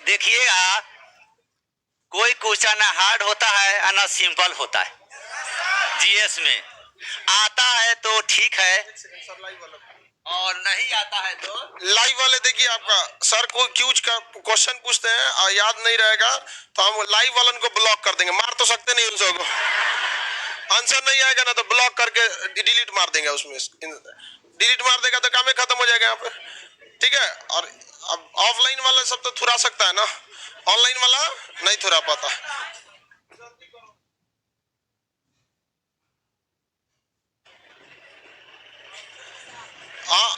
देखिएगा, कोई क्वेश्चन ना हार्ड होता है और ना सिंपल होता है। जीएस में आता है तो ठीक है, और नहीं आता है तो लाइव वाले देखिए आपका सर को क्यूज का क्वेश्चन पूछते हैं और याद नहीं रहेगा तो हम लाइव वालन को ब्लॉक कर देंगे। मार तो सकते नहीं उन सबको, आंसर नहीं आएगा ना तो ब्लॉक करके डिलीट मार देंगे, उसमें डिलीट मार देगा तो काम ही खत्म हो जाएगा यहाँ पे। ठीक है, और अब ऑफलाइन वाला सब तो थुरा सकता है ना, ऑनलाइन वाला नहीं थुरा पाता।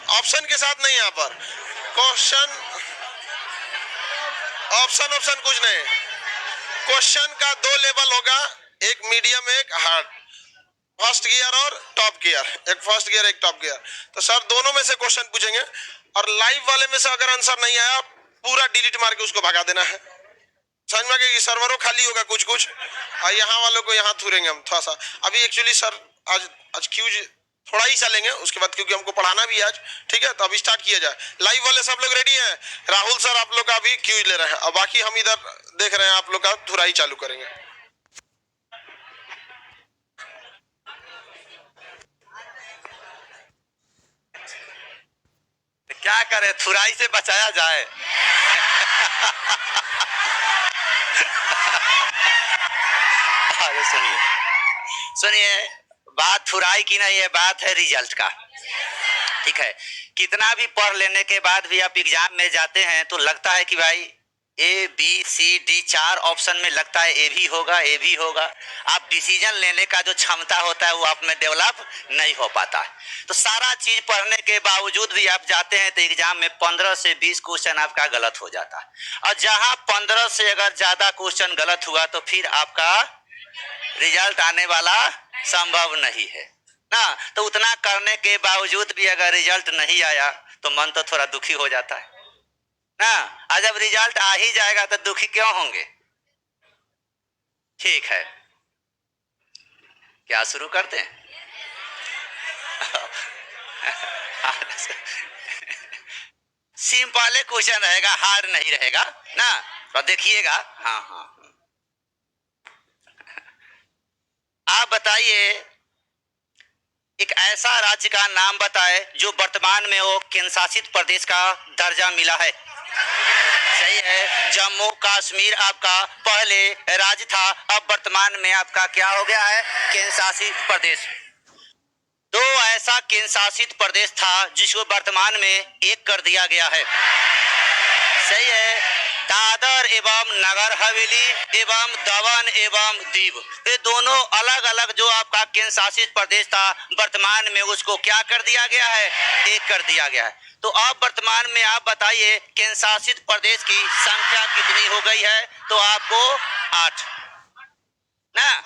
ऑप्शन के साथ नहीं, यहाँ पर क्वेश्चन ऑप्शन कुछ नहीं। क्वेश्चन का 2 लेवल होगा, एक मीडियम एक हार्ड, फर्स्ट गियर और टॉप गियर, एक फर्स्ट गियर एक टॉप गियर। तो सर दोनों में से क्वेश्चन पूछेंगे और लाइव वाले में से अगर आंसर नहीं आया पूरा डिलीट मार के उसको भगा देना है। समझ में कि सर्वरों खाली होगा कुछ कुछ, और यहाँ वालों को यहाँ थूरेंगे हम थोड़ा सा। अभी एक्चुअली सर आज क्यूज थोड़ा ही चलेंगे उसके बाद, क्योंकि हमको पढ़ाना भी आज। ठीक है, तो अभी स्टार्ट किया जाए। लाइव वाले सब लोग रेडी हैं? राहुल सर आप लोग का अभी क्यूज ले रहे हैं और बाकी हम इधर देख रहे हैं, आप लोग का थुराई चालू करेंगे। क्या करे, थुराई से बचाया जाए। सुनिए सुनिए, बात थुराई की नहीं है, बात है रिजल्ट का। ठीक है, कितना भी पढ़ लेने के बाद भी आप एग्जाम में जाते हैं तो लगता है कि भाई A B C D 4 option में लगता है ए भी होगा ए भी होगा। आप डिसीजन लेने का जो क्षमता होता है वो आप में डेवलप नहीं हो पाता है। तो सारा चीज पढ़ने के बावजूद भी आप जाते हैं तो एग्जाम में 15 से 20 क्वेश्चन आपका गलत हो जाता है। और जहां 15 से अगर ज्यादा क्वेश्चन गलत हुआ तो फिर आपका रिजल्ट आने वाला संभव नहीं है ना। तो उतना करने के बावजूद भी अगर रिजल्ट नहीं आया तो मन तो थोड़ा दुखी हो जाता है ना। और जब रिजल्ट आ ही जाएगा तो दुखी क्यों होंगे। ठीक है, क्या शुरू करते हैं? सिंपल क्वेश्चन रहेगा, हार्ड नहीं रहेगा ना। तो देखिएगा, हाँ हाँ, आप बताइए एक ऐसा राज्य का नाम बताए जो वर्तमान में वो केंद्र शासित प्रदेश का दर्जा मिला है। सही है, जम्मू कश्मीर आपका पहले राज्य था, अब वर्तमान में आपका क्या हो गया है, केंद्र शासित प्रदेश। तो ऐसा केंद्र शासित प्रदेश था जिसको वर्तमान में एक कर दिया गया है। सही है, दादर एवं नगर हवेली एवं दमन एवं दीव, ये दोनों अलग अलग जो आपका केंद्र शासित प्रदेश था वर्तमान में उसको क्या कर दिया गया है, एक कर दिया गया है। तो अब वर्तमान में आप बताइए केंद्र शासित प्रदेश की संख्या कितनी हो गई है, तो आपको 8 ना।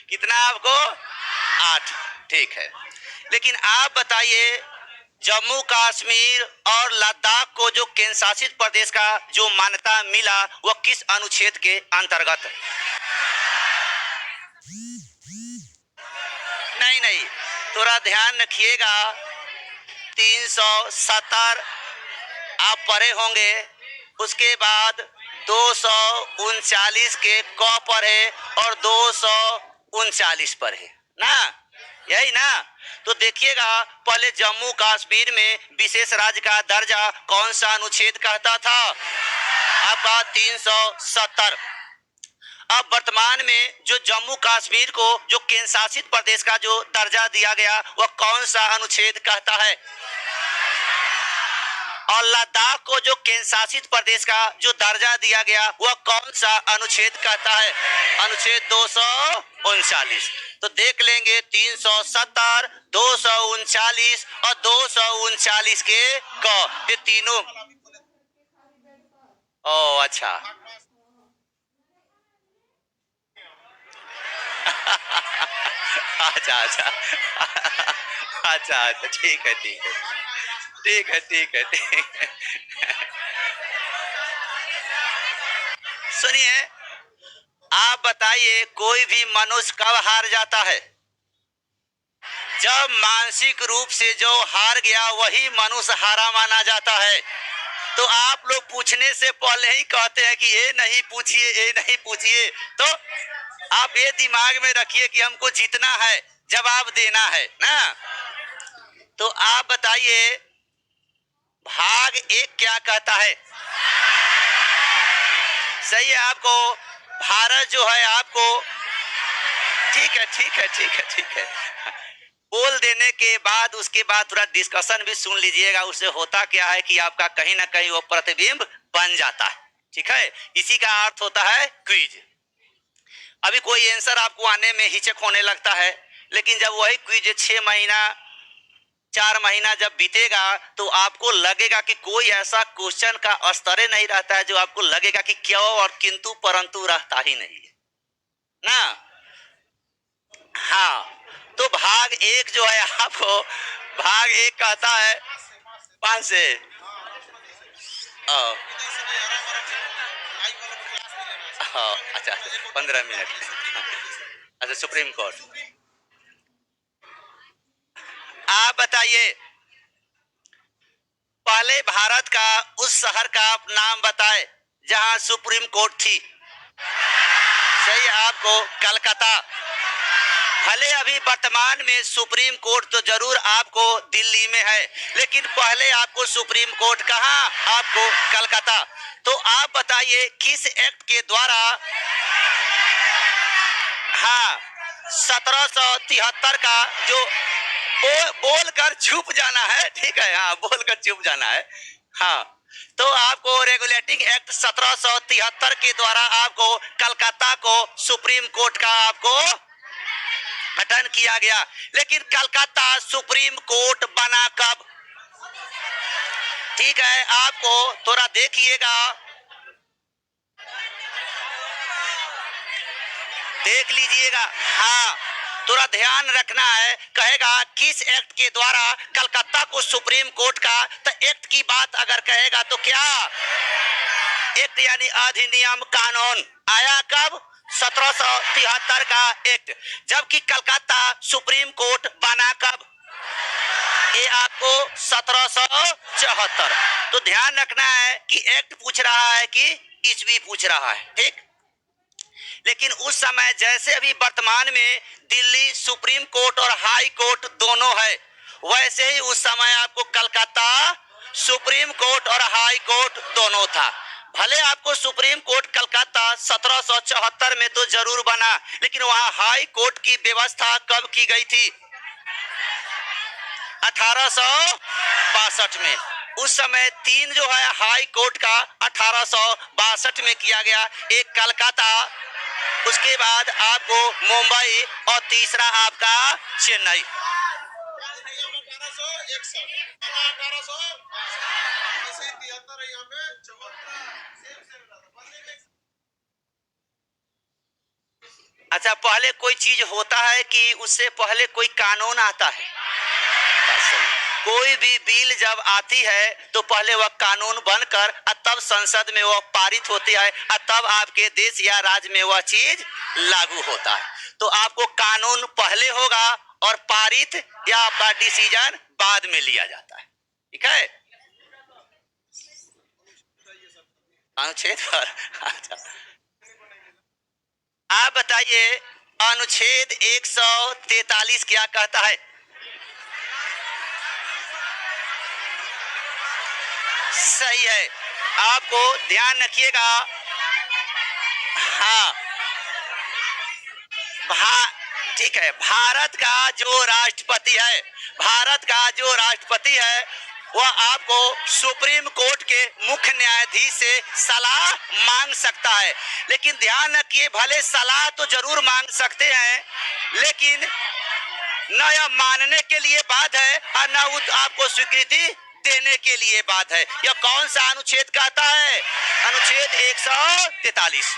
कितना आपको? 8। ठीक है, लेकिन आप बताइए जम्मू कश्मीर और लद्दाख को जो केंद्र शासित प्रदेश का जो मान्यता मिला वो किस अनुच्छेद के अंतर्गत? नहीं, थोड़ा ध्यान रखिएगा। 370 आप पढ़े होंगे, उसके बाद 239 के क पढ़े और 239 पढ़े ना, यही ना। तो देखिएगा पहले जम्मू कश्मीर में विशेष राज्य का दर्जा कौन सा अनुच्छेद कहता था, आपका 370। अब वर्तमान में जो जम्मू कश्मीर को जो केंद्र शासित प्रदेश का जो दर्जा दिया गया वह कौन सा अनुच्छेद कहता है, और लद्दाख को जो केंद्र शासित प्रदेश का जो दर्जा दिया गया वह कौन सा अनुच्छेद कहता है, अनुच्छेद 239। तो देख लेंगे 370, 239 और 239 के क, ये तीनों। ओ अच्छा। अच्छा अच्छा अच्छा अच्छा, ठीक है ठीक है ठीक है ठीक है ठीक है। सुनिए, आप बताइए कोई भी मनुष्य कब हार जाता है? जब मानसिक रूप से जो हार गया वही मनुष्य हारा माना जाता है। तो आप लोग पूछने से पहले ही कहते हैं कि ये नहीं पूछिए, ये नहीं पूछिए। तो आप ये दिमाग में रखिए कि हमको जीतना है, जवाब देना है ना। तो आप बताइए भाग एक क्या कहता है? सही है आपको? भारत जो है आपको, ठीक है ठीक है ठीक है ठीक है, बोल देने के बाद उसके बाद थोड़ा डिस्कशन भी सुन लीजिएगा। उससे होता क्या है कि आपका कहीं ना कहीं वो प्रतिबिंब बन जाता है। ठीक है, इसी का अर्थ होता है क्विज। अभी कोई आंसर आपको आने में हिचक होने लगता है, लेकिन जब वही क्विज 6 महीना 4 महीना जब बीतेगा तो आपको लगेगा कि कोई ऐसा क्वेश्चन का स्तर नहीं रहता है जो आपको लगेगा कि क्यों और किंतु परंतु रहता ही नहीं है ना। हाँ, तो भाग एक जो है आपको, भाग एक कहता है 5 से अच्छा 15 मिनट। अच्छा, सुप्रीम कोर्ट, आप बताइए पहले भारत का उस शहर का नाम बताए जहां सुप्रीम कोर्ट थी। सही है आपको? कलकत्ता। भले अभी वर्तमान में सुप्रीम कोर्ट तो जरूर आपको दिल्ली में है, लेकिन पहले आपको सुप्रीम कोर्ट कहाँ? आपको कलकत्ता। तो आप बताइए किस एक्ट के द्वारा, हाँ, 1773 का जो बोल कर चुप जाना है, ठीक है, हाँ, बोल कर चुप जाना है। हाँ, तो आपको रेगुलेटिंग एक्ट 1773 के द्वारा आपको कलकत्ता को सुप्रीम कोर्ट का आपको गठन किया गया। लेकिन कलकत्ता सुप्रीम कोर्ट बना कब? ठीक है, आपको थोड़ा देखिएगा, देख लीजिएगा। हाँ, थोड़ा ध्यान रखना है। कहेगा किस एक्ट के द्वारा कलकत्ता को सुप्रीम कोर्ट का, तो एक्ट की बात अगर कहेगा तो क्या एक्ट यानी अधिनियम, कानून आया कब? 1773 का एक्ट। जबकि कलकत्ता सुप्रीम कोर्ट बना कब? ये आपको 1774। तो ध्यान रखना है कि एक्ट पूछ रहा है कि ईस्वी पूछ रहा है, ठीक। लेकिन उस समय जैसे अभी वर्तमान में दिल्ली सुप्रीम कोर्ट और हाई कोर्ट दोनों है, वैसे ही उस समय आपको कलकत्ता सुप्रीम कोर्ट और हाई कोर्ट दोनों था। भले आपको सुप्रीम कोर्ट कलकत्ता 1774 में तो जरूर बना, लेकिन वहां हाई कोर्ट की व्यवस्था कब की गई थी? 1862 में। उस समय 3 जो है हाई कोर्ट का 1862 में किया गया, एक कलकत्ता, उसके बाद आपको मुंबई और तीसरा आपका चेन्नई। अच्छा, पहले कोई चीज होता है कि उससे पहले कोई कानून आता है? कोई भी बिल जब आती है तो पहले वह कानून बनकर तब संसद में वह पारित होती है, तब आपके देश या राज्य में वह चीज लागू होता है। तो आपको कानून पहले होगा और पारित या आपका डिसीजन बाद में लिया जाता है, ठीक है। अनुच्छेद पर, अच्छा, आप बताइए अनुच्छेद 143 क्या कहता है? सही है, आपको ध्यान रखिएगा। हाँ, ठीक है, भारत का जो राष्ट्रपति है, भारत का जो राष्ट्रपति है वह आपको सुप्रीम कोर्ट के मुख्य न्यायाधीश से सलाह मांग सकता है। लेकिन ध्यान रखिए, भले सलाह तो जरूर मांग सकते हैं, लेकिन न यह मानने के लिए बात है और न आपको स्वीकृति देने के लिए बात है। यह कौन सा अनुच्छेद कहता है? अनुच्छेद 143।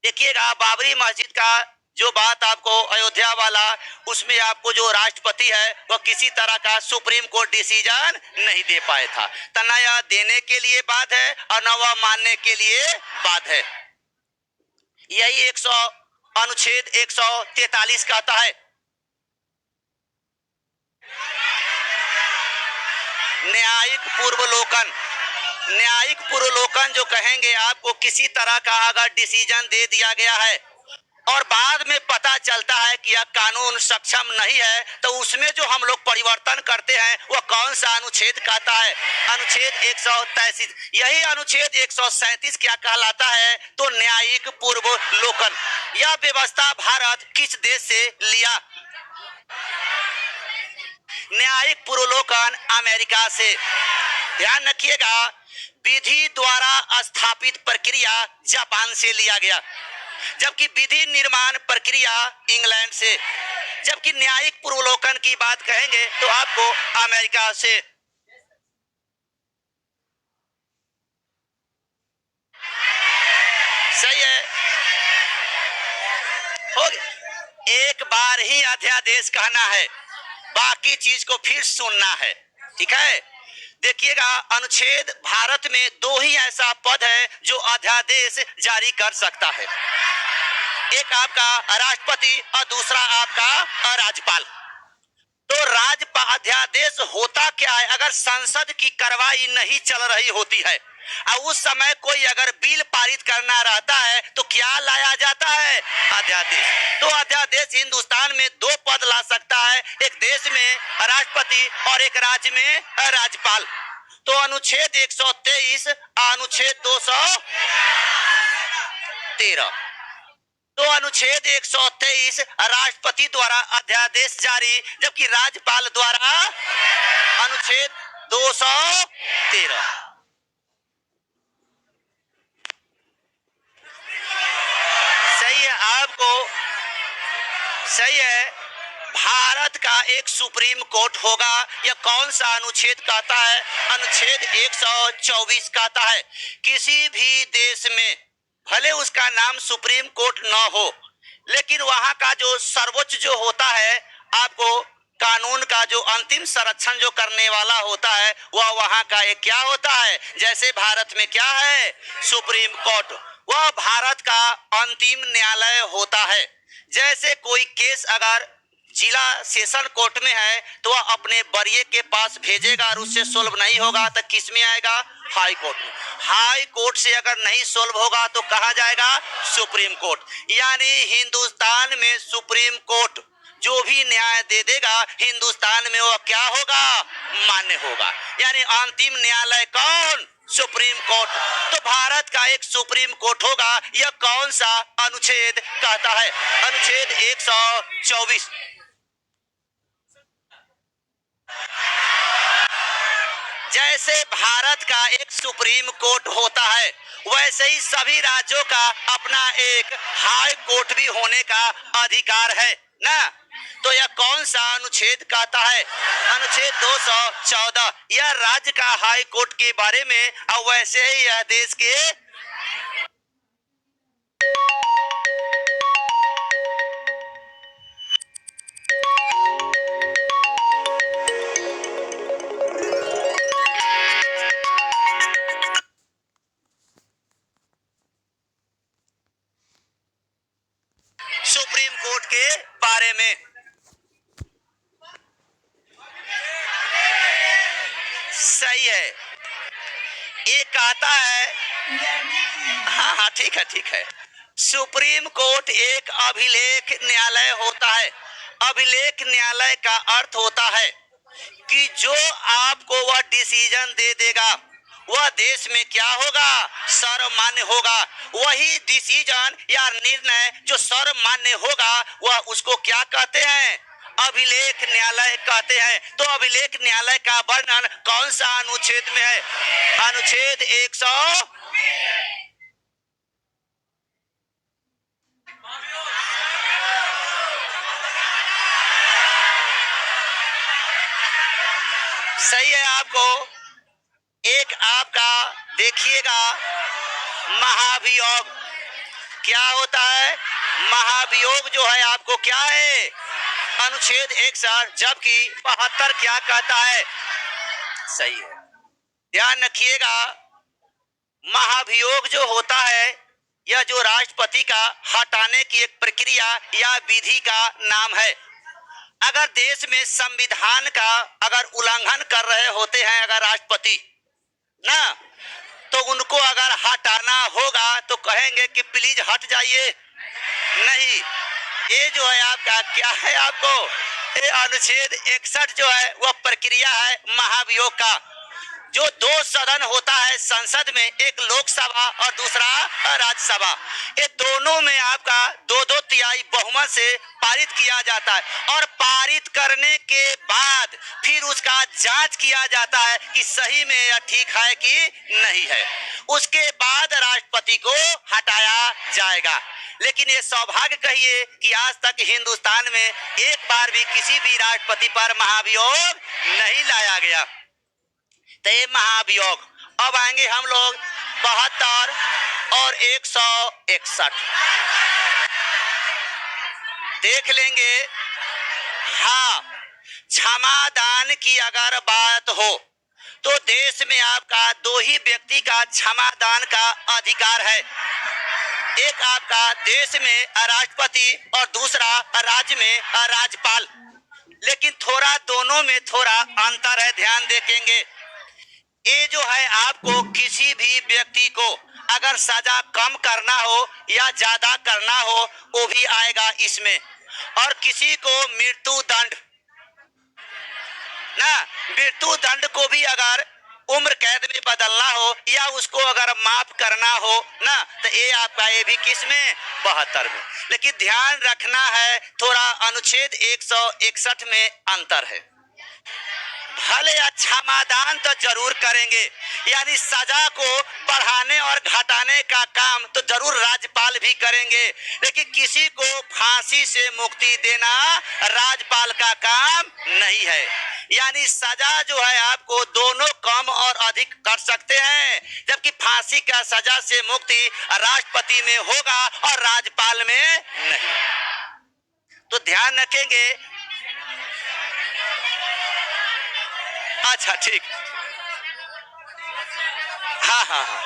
देखिएगा, बाबरी मस्जिद का जो बात आपको अयोध्या वाला, उसमें आपको जो राष्ट्रपति है वह किसी तरह का सुप्रीम कोर्ट डिसीजन नहीं दे पाया था। तो न यह देने के लिए बात है और न वह मानने के लिए बात है। यही 100 अनुच्छेद 143 कहता है। न्यायिक पूर्वलोकन, न्यायिक पूर्वलोकन जो कहेंगे आपको, किसी तरह का अगर डिसीजन दे दिया गया है और बाद में पता चलता है कि यह कानून सक्षम नहीं है, तो उसमें जो हम लोग परिवर्तन करते हैं वह कौन सा अनुच्छेद कहता है? अनुच्छेद 133। यही अनुच्छेद 137 क्या कहलाता है? तो न्यायिक पूर्वलोकन। यह व्यवस्था भारत किस देश से लिया? न्यायिक पूर्वलोकन अमेरिका से। ध्यान रखिएगा, विधि द्वारा स्थापित प्रक्रिया जापान से लिया गया, जबकि विधि निर्माण प्रक्रिया इंग्लैंड से, जबकि न्यायिक पूर्वलोकन की बात कहेंगे तो आपको अमेरिका से। सही है, हो गया। एक बार ही अध्यादेश कहना है, बाकी चीज को फिर सुनना है, ठीक है? देखिएगा, अनुच्छेद भारत में 2 ही ऐसा पद है जो अध्यादेश जारी कर सकता है। एक आपका राष्ट्रपति और दूसरा आपका राज्यपाल। तो अध्यादेश होता क्या है? अगर संसद की कार्रवाई नहीं चल रही होती है और उस समय कोई अगर बिल पारित करना रहता है तो क्या लाया जाता है? अध्यादेश। तो अध्यादेश हिंदुस्तान में 2 पद ला सकता है, एक देश में राष्ट्रपति और एक राज्य में राज्यपाल। तो अनुच्छेद 123 अनुच्छेद 213। तो अनुच्छेद 123 राष्ट्रपति द्वारा अध्यादेश जारी, जबकि राज्यपाल द्वारा अनुच्छेद 213। सही है आपको? सही है। भारत का एक सुप्रीम कोर्ट होगा। यह कौन सा अनुच्छेद कहता है? अनुच्छेद 124 कहता है, किसी भी देश में भले उसका नाम सुप्रीम कोर्ट न हो, लेकिन वहां का जो सर्वोच्च जो होता है, आपको कानून का जो अंतिम संरक्षण जो करने वाला होता है, वह वहां का एक क्या होता है? जैसे भारत में क्या है? Supreme court. वह भारत का अंतिम न्यायालय होता है। जैसे कोई केस अगर जिला सेशन कोर्ट में है तो वह अपने वरीय के पास भेजेगा और उससे सोल्व नहीं होगा तो किस में आएगा? हाई कोर्ट में। हाई कोर्ट से अगर नहीं सोल्व होगा तो कहा जाएगा? Supreme court. यानी हिंदुस्तान में सुप्रीम कोर्ट जो भी न्याय दे देगा, हिंदुस्तान में वह क्या होगा? मान्य होगा। यानी अंतिम न्यायालय कौन? Supreme court. तो भारत का एक सुप्रीम कोर्ट होगा। यह कौन सा अनुच्छेद कहता है? अनुच्छेद 124। जैसे भारत का एक सुप्रीम कोर्ट होता है, वैसे ही सभी राज्यों का अपना एक हाई कोर्ट भी होने का अधिकार है ना। तो यह कौन सा अनुच्छेद कहता है? अनुच्छेद 214। यह राज्य का हाई कोर्ट के बारे में, और वैसे ही यह देश के सुप्रीम कोर्ट के बारे में। सही है। ये कहता है, हाँ ठीक है, ठीक है। सुप्रीम कोर्ट एक अभिलेख न्यायालय होता है। अभिलेख न्यायालय का अर्थ होता है कि जो आपको वह डिसीजन दे देगा वह देश में क्या होगा? सर्वमान्य होगा। वही डिसीजन या निर्णय जो सर्वमान्य होगा वह उसको क्या कहते हैं? अभिलेख न्यायालय कहते हैं। तो अभिलेख न्यायालय का वर्णन कौन सा अनुच्छेद में है? अनुच्छेद 100। सही है आपको। एक आपका देखिएगा, महाभियोग क्या होता है? महाभियोग जो है आपको क्या है? अनुच्छेद 61, जबकि 72 क्या कहता है? सही है। ध्यान रखिएगा, महाभियोग जो होता है यह जो राष्ट्रपति का हटाने की एक प्रक्रिया या विधि का नाम है। अगर देश में संविधान का अगर उल्लंघन कर रहे होते हैं अगर राष्ट्रपति ना, तो उनको अगर हटाना होगा तो कहेंगे कि प्लीज हट जाइए। नहीं, ये जो है आपका क्या है, आपको ये अनुच्छेद 61 जो है वह प्रक्रिया है महाभियोग का। जो दो सदन होता है संसद में, एक लोकसभा और दूसरा राज्यसभा, ये दोनों में आपका 2-2 तिहाई बहुमत से पारित किया जाता है और पारित करने के बाद फिर उसका जांच किया जाता है कि सही में यह ठीक है कि नहीं है। उसके बाद राष्ट्रपति को हटाया जाएगा। लेकिन ये सौभाग्य कहिए कि आज तक हिंदुस्तान में एक बार भी किसी भी राष्ट्रपति पर महाभियोग नहीं लाया गया। तो ये महाभियोग, अब आएंगे हम लोग 72 और 161 देख लेंगे। हाँ, क्षमादान की अगर बात हो तो देश में आपका 2 ही व्यक्ति का क्षमादान का अधिकार है। एक आपका देश में राष्ट्रपति और दूसरा राज्य में राज्यपाल। लेकिन थोड़ा दोनों में थोड़ा अंतर है, ध्यान देखेंगे। ये जो है आपको किसी भी व्यक्ति को अगर सजा कम करना हो या ज्यादा करना हो वो भी आएगा इसमें। और किसी को मृत्यु दंड ना, मृत्यु दंड को भी अगर उम्र कैद में बदलना हो या उसको अगर माफ करना हो ना, तो ये आपका ये भी किस में 72 में। लेकिन ध्यान रखना है थोड़ा अनुच्छेद 161 में अंतर है। भले क्षमादान तो जरूर करेंगे, यानी सजा को बढ़ाने और घटाने का काम तो जरूर राज्यपाल भी करेंगे, लेकिन किसी को फांसी से मुक्ति देना राज्यपाल का काम नहीं है। यानी सजा जो है आपको दोनों कम और अधिक कर सकते हैं, जबकि फांसी का सजा से मुक्ति राष्ट्रपति में होगा और राज्यपाल में नहीं। तो ध्यान रखेंगे। अच्छा ठीक, हाँ हाँ हाँ,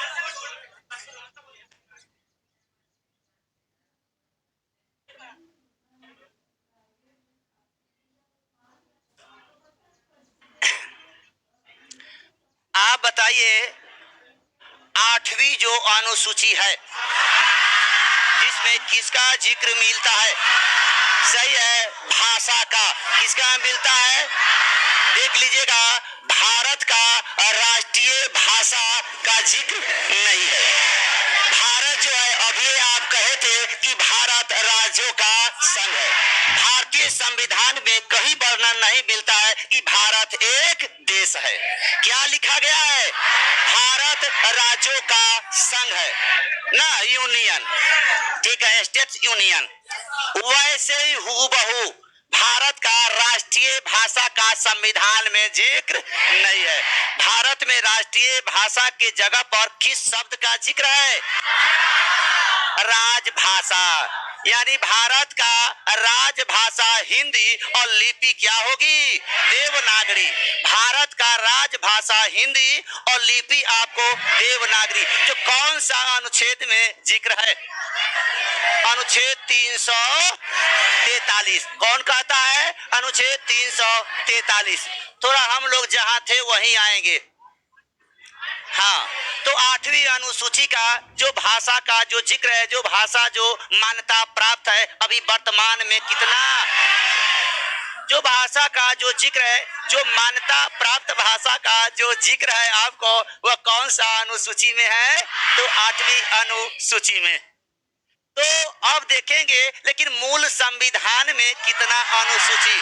आप बताइए 8वीं जो अनुसूची है जिसमें किसका जिक्र मिलता है? सही है, भाषा का। किसका मिलता है? देख लीजिएगा, भारत का राष्ट्रीय भाषा का जिक्र नहीं है। भारत जो है, अभी आप कहे थे कि भारत राज्यों का संघ है। भारतीय संविधान में कहीं वर्णन नहीं मिलता है कि भारत एक देश है। क्या लिखा गया है? भारत राज्यों का संघ है ना, यूनियन, ठीक है, स्टेट्स यूनियन। वैसे ही हूबहू भारत का राष्ट्रीय भाषा का संविधान में जिक्र नहीं है। भारत में राष्ट्रीय भाषा के जगह पर किस शब्द का जिक्र है? राजभाषा। यानी भारत का राजभाषा हिंदी और लिपि क्या होगी? देवनागरी। भारत का राजभाषा हिंदी और लिपि आपको देवनागरी। जो कौन सा अनुच्छेद में जिक्र है? अनुच्छेद 343। कौन कहता है? अनुच्छेद 343। थोड़ा हम लोग जहां थे वहीं आएंगे। हाँ, तो 8वीं अनुसूची का जो भाषा का जो जिक्र है, जो भाषा जो मान्यता प्राप्त है, अभी वर्तमान में कितना, जो भाषा का जो जिक्र है, जो मान्यता प्राप्त भाषा का जो जिक्र है आपको, वह कौन सा अनुसूची में है? तो 8वीं अनुसूची में। तो अब देखेंगे, लेकिन मूल संविधान में कितना अनुसूची,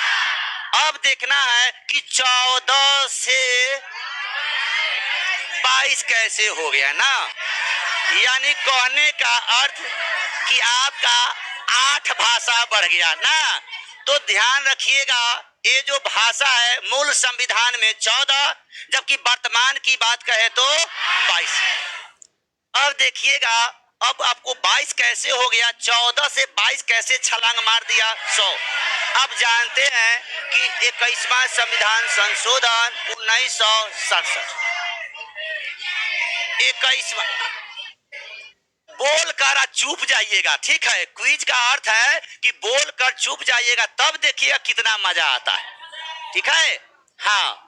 अब देखना है कि 14 से 22 कैसे हो गया ना। यानी कहने का अर्थ कि आपका 8 भाषा बढ़ गया ना। तो ध्यान रखिएगा, ये जो भाषा है मूल संविधान में 14, जबकि वर्तमान की बात कहे तो 22। अब देखिएगा, अब आपको 22 कैसे हो गया? 14 से 22 कैसे छलांग मार दिया? 100। अब जानते हैं कि 21वां संविधान संशोधन 1967, 21वां बोलकर चुप जाइएगा, ठीक है। क्विज का अर्थ है कि बोलकर चुप जाइएगा, तब देखिएगा कितना मजा आता है, ठीक है। हाँ,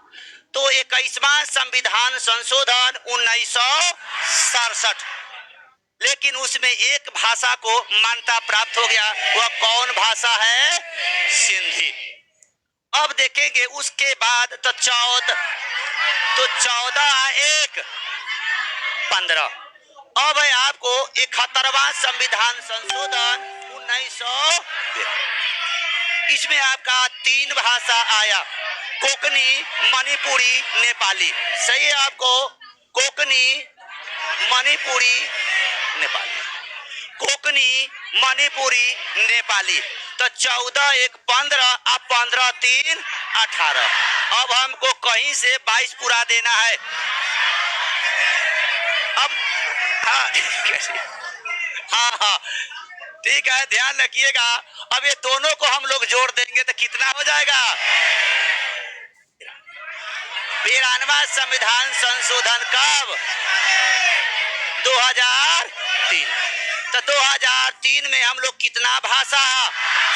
तो 21वां संविधान संशोधन 1967, लेकिन उसमें एक भाषा को मान्यता प्राप्त हो गया। वह कौन भाषा है? सिंधी। अब देखेंगे उसके बाद तो 14 1 15। अब है आपको 71वां संविधान संशोधन 1900, इसमें आपका 3 भाषा आया, कोंकणी, मणिपुरी, नेपाली। सही है आपको? कोंकणी, मणिपुरी, नेपाली, कोंकणी, मणिपुरी, नेपाली। तो 14 1 15 अब 15 3 18। अब हमको कहीं से 22 पूरा देना है। अब हाँ हाँ हाँ, ठीक है, ध्यान रखिएगा। अब ये दोनों को हम लोग जोड़ देंगे तो कितना हो जाएगा? 92वां संविधान संशोधन कब? 2003। तो 2003 में हम लोग कितना भाषा?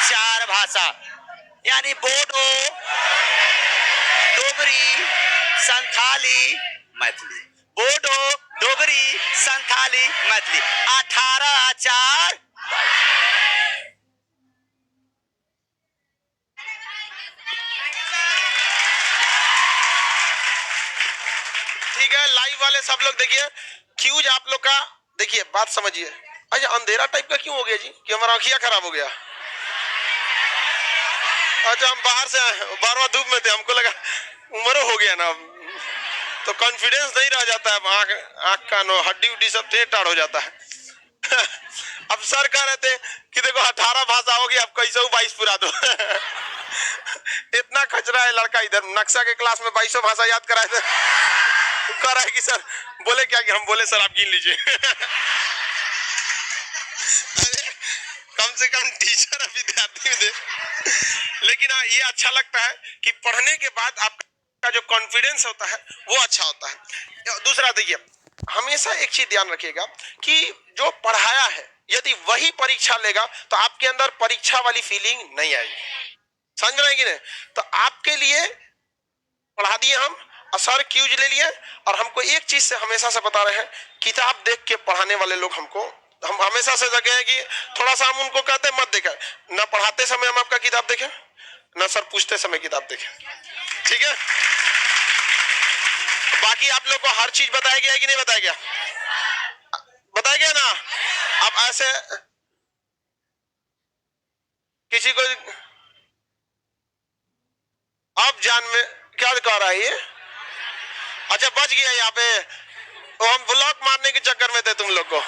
4 भाषा, यानी बोडो, डोगरी, संथाली, मैथिली। बोडो, डोगरी, संथाली, मैथिली। 18 4 ठीक है। लाइव वाले सब लोग देखिए, क्यूज आप लोग का देखिए, बात समझिए। अच्छा, अंधेरा टाइप का क्यों हो गया जी? कि हमारा आँखियाँ खराब हो गया? अच्छा, हम बाहर से आए, बारवा धूप में थे, हमको लगा उम्र हो गया ना, तो कॉन्फिडेंस नहीं रह जाता है, आँख का नो हड्डी उड्डी सब टेढ़ हो जाता है। अब सर कह रहे थे कि देखो 18 भाषा होगी, अब कैसे 22 पूरा दो। इतना खचरा है लड़का इधर, नक्शा के क्लास में 22 भाषा याद कराए थे। कह रहा है कि सर बोले क्या? कि हम बोले सर आप गिन लीजिए। कम से कम टीचर और विद्यार्थी में दे। लेकिन हाँ, ये अच्छा लगता है कि पढ़ने के बाद आपका जो कॉन्फिडेंस होता है वो अच्छा होता है। दूसरा देखिए, हमेशा एक चीज ध्यान रखिएगा कि जो पढ़ाया है यदि वही परीक्षा लेगा तो आपके अंदर परीक्षा वाली फीलिंग नहीं आएगी। समझ रहे हैं कि नहीं? तो आपके लिए पढ़ा दिए हम, और सर क्यूज ले लिए, और हमको एक चीज से हमेशा से बता रहे हैं, किताब देख के पढ़ाने वाले लोग हम हमेशा से जगह है कि थोड़ा सा हम उनको कहते हैं मत देखें ना, पढ़ाते समय हम आपका किताब देखें ना, सर पूछते समय किताब देखें, ठीक है। बाकी आप लोग को हर चीज बताया गया है कि नहीं बताया गया? बताया गया ना। अब ऐसे किसी को अब जान में क्या कह रहा है ये? अच्छा, बच गया यहाँ पे। तो हम ब्लॉक मारने के चक्कर में थे तुम लोग को,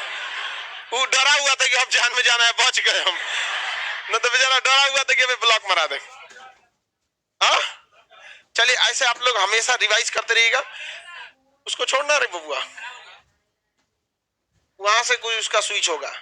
वो डरा हुआ था कि अब जान में जाना है, बच गए हम, न तो बेचारा डरा हुआ था कि हमें ब्लॉक मारा दे। हाँ, चलिए, ऐसे आप लोग हमेशा रिवाइज करते रहिएगा। उसको छोड़ना रे बबुआ, वहां से कोई उसका स्विच होगा,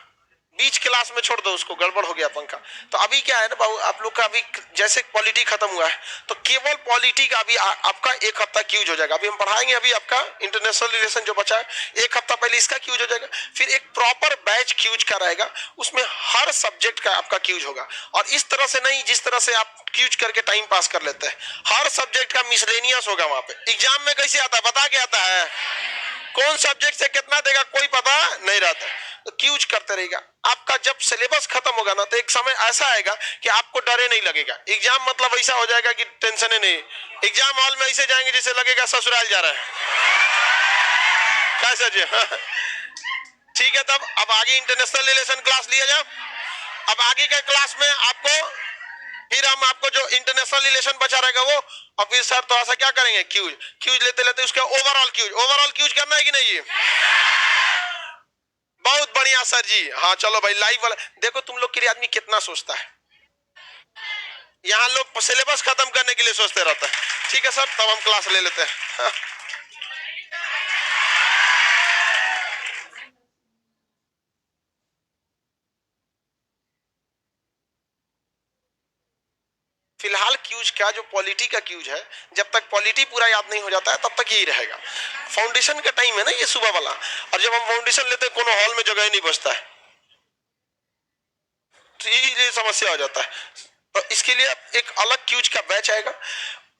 बीच क्लास में छोड़ दो उसको, गड़बड़ हो गया पंखा। तो अभी क्या है ना बाबू, आप लोग का अभी जैसे पॉलिटी खत्म हुआ है तो केवल पॉलिटी का अभी आपका 1 हफ्ता क्यूज हो जाएगा। अभी हम पढ़ाएंगे, अभी आपका इंटरनेशनल रिलेशन जो बचा है 1 हफ्ता पहले इसका क्यूज हो जाएगा, फिर एक प्रॉपर बैच क्यूज का रहेगा, उसमें हर सब्जेक्ट का आपका क्यूज होगा। और इस तरह से नहीं जिस तरह से आप क्यूज करके टाइम पास कर लेते हैं, हर सब्जेक्ट का मिसलेनियस होगा। वहां पे एग्जाम में कैसे आता है, बता के आता है, कौन सब्जेक्ट से कितना देगा कोई पता नहीं रहता। तो क्यूज करते रहेगा। आपका जब सिलेबस खत्म होगा ना तो एक समय ऐसा आएगा कि आपको डरे नहीं लगेगा। एग्जाम मतलब ऐसा हो जाएगा कि टेंशन ही नहीं। एग्जाम हॉल में ऐसे जाएंगे जैसे लगेगा ससुराल जा रहा है। कैसा जी? ठीक है, तब अब आगे इंटरनेशनल रिलेशन क्लास लिया जाए। अब आगे के क्लास में आपको फिर हम आपको जो इंटरनेशनल रिलेशन बचा रहेगा वो, और फिर सर थोड़ा सा क्या करेंगे, क्यूज लेते लेते उसका ओवरऑल क्यूज करना है कि नहीं? बहुत बढ़िया सर जी। हाँ चलो भाई, लाइव वाला देखो, तुम लोग के लिए आदमी कितना सोचता है। यहाँ लोग सिलेबस खत्म करने के लिए सोचते रहता है। ठीक है सर, तब हम क्लास ले लेते हैं। हाँ। फिलहाल क्यूज क्या, जो पॉलिटी का क्यूज है, जब तक पॉलिटी पूरा याद नहीं हो जाता है तब तक यही रहेगा। फाउंडेशन का टाइम है ना ये सुबह वाला, और जब हम फाउंडेशन लेते हैं कोनो हॉल में जगह ही नहीं बचता है, तो ये समस्या हो जाता है। तो इसके लिए एक अलग क्यूज का बैच आएगा,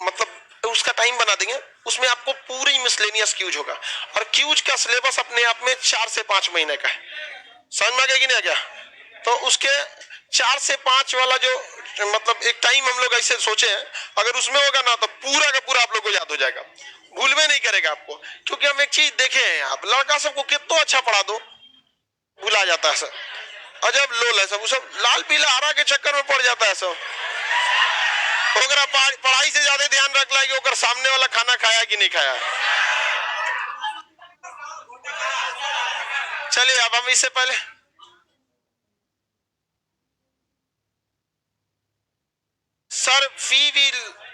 मतलब उसका टाइम बना देंगे, उसमें आपको पूरी मिसलेनियस क्यूज होगा। और क्यूज का सिलेबस अपने आप में 4 से 5 महीने का है, समझ में आ गया कि नहीं आ गया? तो उसके 4 से 5 वाला जो मतलब एक टाइम हम लोग ऐसे सोचे हैं, अगर उसमें होगा ना तो पूरा का पूरा आप लोग को याद हो जाएगा, भूल में नहीं करेगा आपको। क्योंकि हम एक चीज देखे हैं, आप लड़का सबको कितना अच्छा पढ़ा दो भुला जाता है सब, अजब लोल है सब, वो सब लाल पीला हरा के चक्कर में पड़ जाता है सब। ओकरा पढ़ाई से ज्यादा ध्यान रखला है कि ओकर सामने वाला खाना खाया कि नहीं खाया। चलिए अब हम इससे पहले सर फी भी,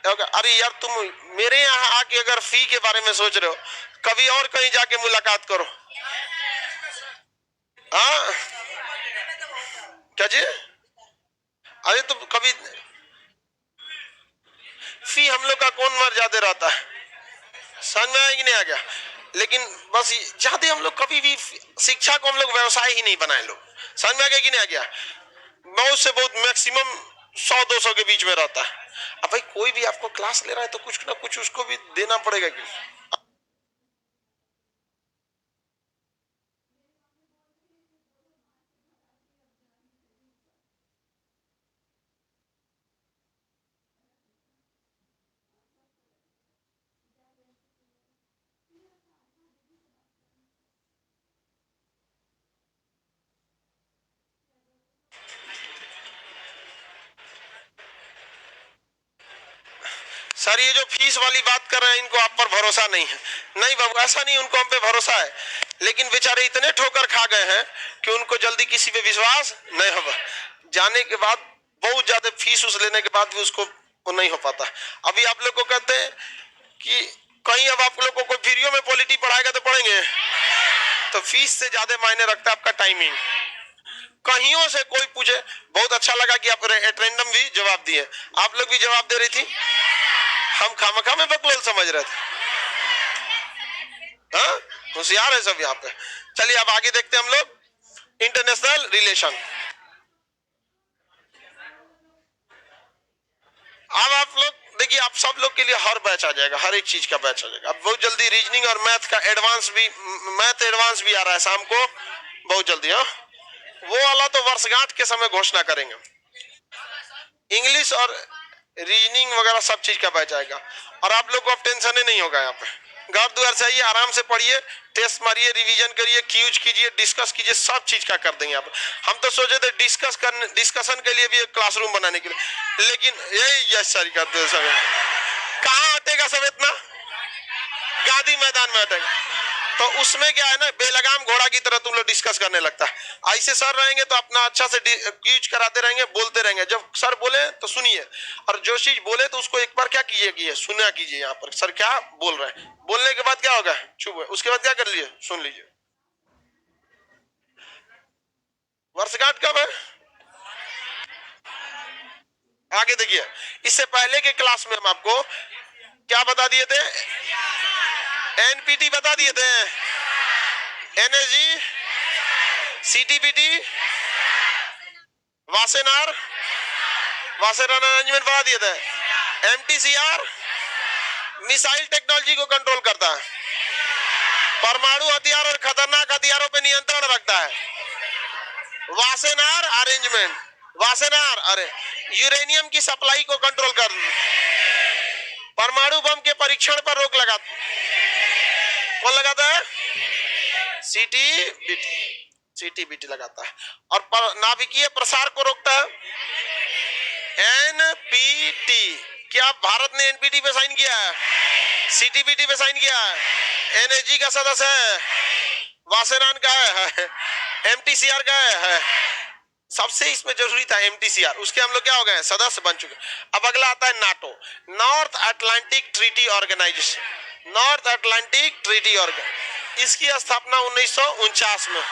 अरे यार तुम मेरे यहाँ आके अगर फी के बारे में सोच रहे हो, कभी और कहीं जाके मुलाकात करो। हाँ क्या जी? अरे तुम कभी फी हम लोग का कौन मर ज्यादा रहता है, समझ में आया कि नहीं आ गया? लेकिन बस ज्यादा हम लोग कभी भी शिक्षा को हम लोग व्यवसाय ही नहीं बनाए लोग, समझ में आ गया कि नहीं आ गया? बहुत से बहुत मैक्सिमम 100-200 के बीच में रहता है। अब भाई कोई भी आपको क्लास ले रहा है तो कुछ ना कुछ उसको भी देना पड़ेगा कि। सर ये जो फीस वाली बात कर रहे हैं, इनको आप पर भरोसा नहीं है। नहीं बाबू ऐसा नहीं, उनको हम पे भरोसा है, लेकिन बेचारे इतने ठोकर खा गए हैं कि उनको जल्दी किसी पे विश्वास नहीं होगा। जाने के बाद बहुत ज्यादा फीस उस लेने के बाद भी उसको वो नहीं हो पाता। अभी आप लोग को कहते हैं कि कहीं अब आप लोग को कोई फ्रीओ में पॉलिटी पढ़ाएगा तो पढ़ेंगे, तो फीस से ज्यादा मायने रखता है आपका टाइमिंग। कहीं से कोई पूछे, बहुत अच्छा लगा कि आप रेंडम भी जवाब दिए, आप लोग भी जवाब दे रही थी, हम खामखा में बकलोल समझ रहे थे। हाँ होशियार है सब यहाँ पे। चलिए अब आगे देखते हैं हम लोग इंटरनेशनल रिलेशन। अब आप लोग देखिए, आप सब लोग के लिए हर बैच आ जाएगा, हर एक चीज का बैच आ जाएगा। अब बहुत जल्दी रीजनिंग और मैथ का एडवांस भी, मैथ एडवांस भी आ रहा है शाम को बहुत जल्दी। हाँ वो वाला तो वर्षगांठ के समय घोषणा करेंगे। इंग्लिश और रीजनिंग वगैरह सब चीज का बैच आएगा, और आप लोग को अब टेंशन ही नहीं होगा। यहाँ पे घर द्वार से आइए, आराम से पढ़िए, टेस्ट मारिए, रिवीजन करिए, क्यूज कीजिए, डिस्कस कीजिए, सब चीज का कर देंगे। आप हम तो सोचे थे डिस्कशन के लिए भी एक क्लासरूम बनाने के लिए, लेकिन यही यस सर करते हैं सब। कहाँ हटेगा सब इतना, गांधी मैदान में हटेगा। तो उसमें क्या है ना, बेलगाम घोड़ा की तरह तुम लोग डिस्कस करने लगता है। ऐसे सर रहेंगे तो अपना अच्छा से क्यूज कराते रहेंगे, बोलते रहेंगे। जब सर बोले तो सुनिए, और जो चीज बोले तो उसको एक बार क्या कीजिए, सुना कीजिए। यहाँ पर सर क्या बोल रहे हैं, बोलने के बाद क्या होगा, चुप है, उसके बाद क्या कर लीजिए, सुन लीजिए। वर्षगांठ कब है, आगे देखिए। इससे पहले के क्लास में हम आपको क्या बता दिए थे, एनपीटी बता दिए थे, NSG, CTBT, Wassenaar, Wassenaar arrangement बता दिए थे, एमटीसीआर मिसाइल टेक्नोलॉजी को कंट्रोल करता है, परमाणु हथियार और खतरनाक हथियारों पर नियंत्रण रखता है, वासेनार अरेंजमेंट, वासेनार अरे यूरेनियम की सप्लाई को कंट्रोल कर, परमाणु बम के परीक्षण पर रोक लगा, कौन लगाता है, सीटीबीटी लगाता है, और नाभिकीय प्रसार को रोकता है, एनपीटी। क्या भारत ने एनपीटी पे साइन किया है, सीटीबीटी पे साइन किया है, एनएसजी का सदस्य है, वासेनान का है, एमटीसीआर का है। सबसे इसमें जरूरी था एमटीसीआर, उसके हम लोग क्या हो गए, सदस्य बन चुके। अब अगला आता है NATO, North Atlantic Treaty Organization, North Atlantic Treaty Organization. इसकी स्थापना 1949 में,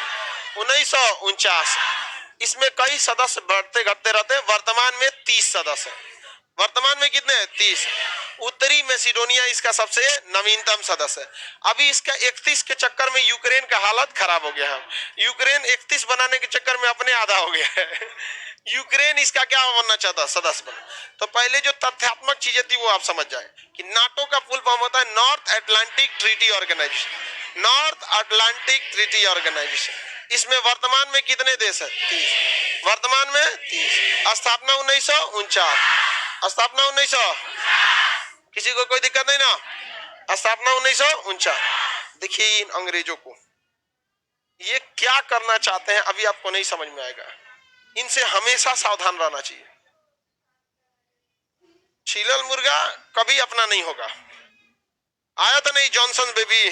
1949। इसमें कई सदस्य बढ़ते घटते रहते हैं, वर्तमान में 30 सदस्य हैं। वर्तमान में कितने हैं? 30। उत्तरी मैसिडोनिया इसका सबसे नवीनतम सदस्य है। अभी इसका 31 के चक्कर में यूक्रेन का हालत खराब हो गया है। यूक्रेन 31 बनाने के चक्कर में अपने आधा हो गया है। यूक्रेन इसका क्या बनना चाहता, सदस्य बना। तो पहले जो तथ्यात्मक चीजें थी वो आप समझ जाए कि नाटो का फुल फॉर्म होता है North Atlantic Treaty Organization. North Atlantic Treaty Organization. इसमें वर्तमान में कितने देश है? 30। वर्तमान में 30। स्थापना 1949। स्थापना 1900। किसी को कोई दिक्कत नहीं ना? स्थापना 1949। देखिए इन अंग्रेजों को ये क्या करना चाहते हैं अभी आपको नहीं समझ में आएगा। इनसे हमेशा सावधान रहना चाहिए। छीलल मुर्गा कभी अपना नहीं होगा। आया तो नहीं जॉनसन बेबी।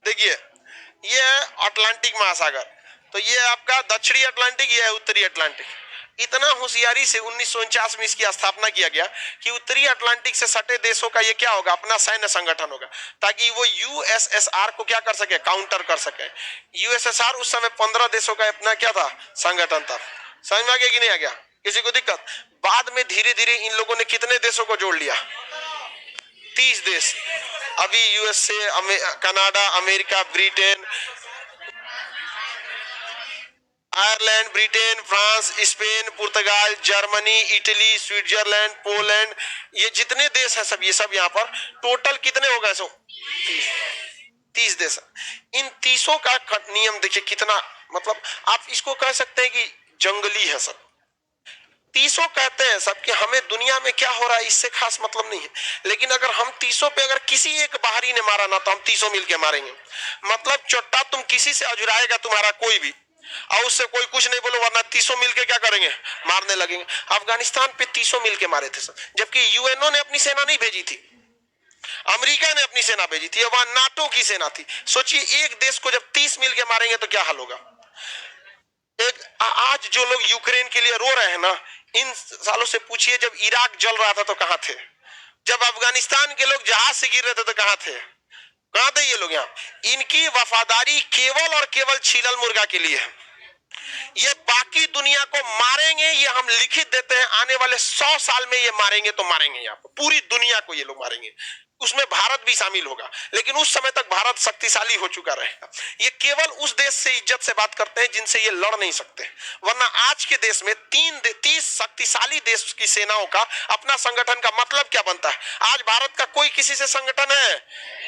देखिए ये है अटलांटिक महासागर। तो ये आपका दक्षिणी अटलांटिक, ये है उत्तरी अटलांटिक। इतना होशियारी से 1949 में इसकी स्थापना किया गया कि उत्तरी अटलांटिक से सटे देशों का ये क्या होगा, अपना सैन्य संगठन होगा, ताकि वो यूएसएसआर को क्या कर सके, काउंटर कर सके। यूएसएसआर उस समय 15 देशों का अपना क्या था, संगठन था। समझ में आ गया कि नहीं आ गया? किसी को दिक्कत? बाद में धीरे धीरे इन लोगों ने कितने देशों को जोड़ लिया? 30 देश। अभी USA, Canada, America, Britain, Ireland, Britain, France, Spain, पुर्तगाल, जर्मनी, इटली, स्विट्जरलैंड, पोलैंड, ये जितने देश हैं सब, ये सब यहाँ पर टोटल कितने हो गए? 30 देश। इन 30 का नियम देखिए कितना, मतलब आप इसको कह सकते हैं कि जंगली है सब। 30 कहते हैं सब कि हमें दुनिया में क्या हो रहा है इससे खास मतलब नहीं है, लेकिन अगर हम 30 पे अगर किसी एक बाहरी ने मारा ना तो हम 30 मिलके मारेंगे। मतलब चोट्टा तुम किसी से अजुराएगा तुम्हारा कोई भी, और उससे कोई कुछ नहीं बोलो, वरना 30 मिलके क्या करेंगे, मारने लगेंगे। अफगानिस्तान पे 30 मिलके मारे थे सब, जबकि यूएनओ ने अपनी सेना नहीं भेजी थी, अमेरिका ने अपनी सेना भेजी थी, वहां नाटो की सेना थी। सोचिए एक देश को जब 30 मिलके मारेंगे तो क्या हाल होगा। एक आज जो लोग यूक्रेन के लिए रो रहे हैं ना, इन सालों से पूछिए जब इराक जल रहा था तो कहां थे, जब अफगानिस्तान के लोग जहाज से गिर रहे थे तो कहां थे, कहां थे ये लोग। यहाँ इनकी वफादारी केवल और केवल छीलल मुर्गा के लिए है। ये बाकी दुनिया को मारेंगे, ये हम लिखित देते हैं, आने वाले 100 साल में ये मारेंगे तो मारेंगे, यहाँ पूरी दुनिया को ये लोग मारेंगे, उसमें भारत भी शामिल होगा, लेकिन उस समय तक भारत शक्तिशाली हो चुका रहेगा। ये केवल उस देश से इज्जत से बात करते हैं जिनसे ये लड़ नहीं सकते, वरना आज के देश में 30 शक्तिशाली देश की सेनाओं का अपना संगठन का मतलब क्या बनता है। आज भारत का कोई किसी से संगठन है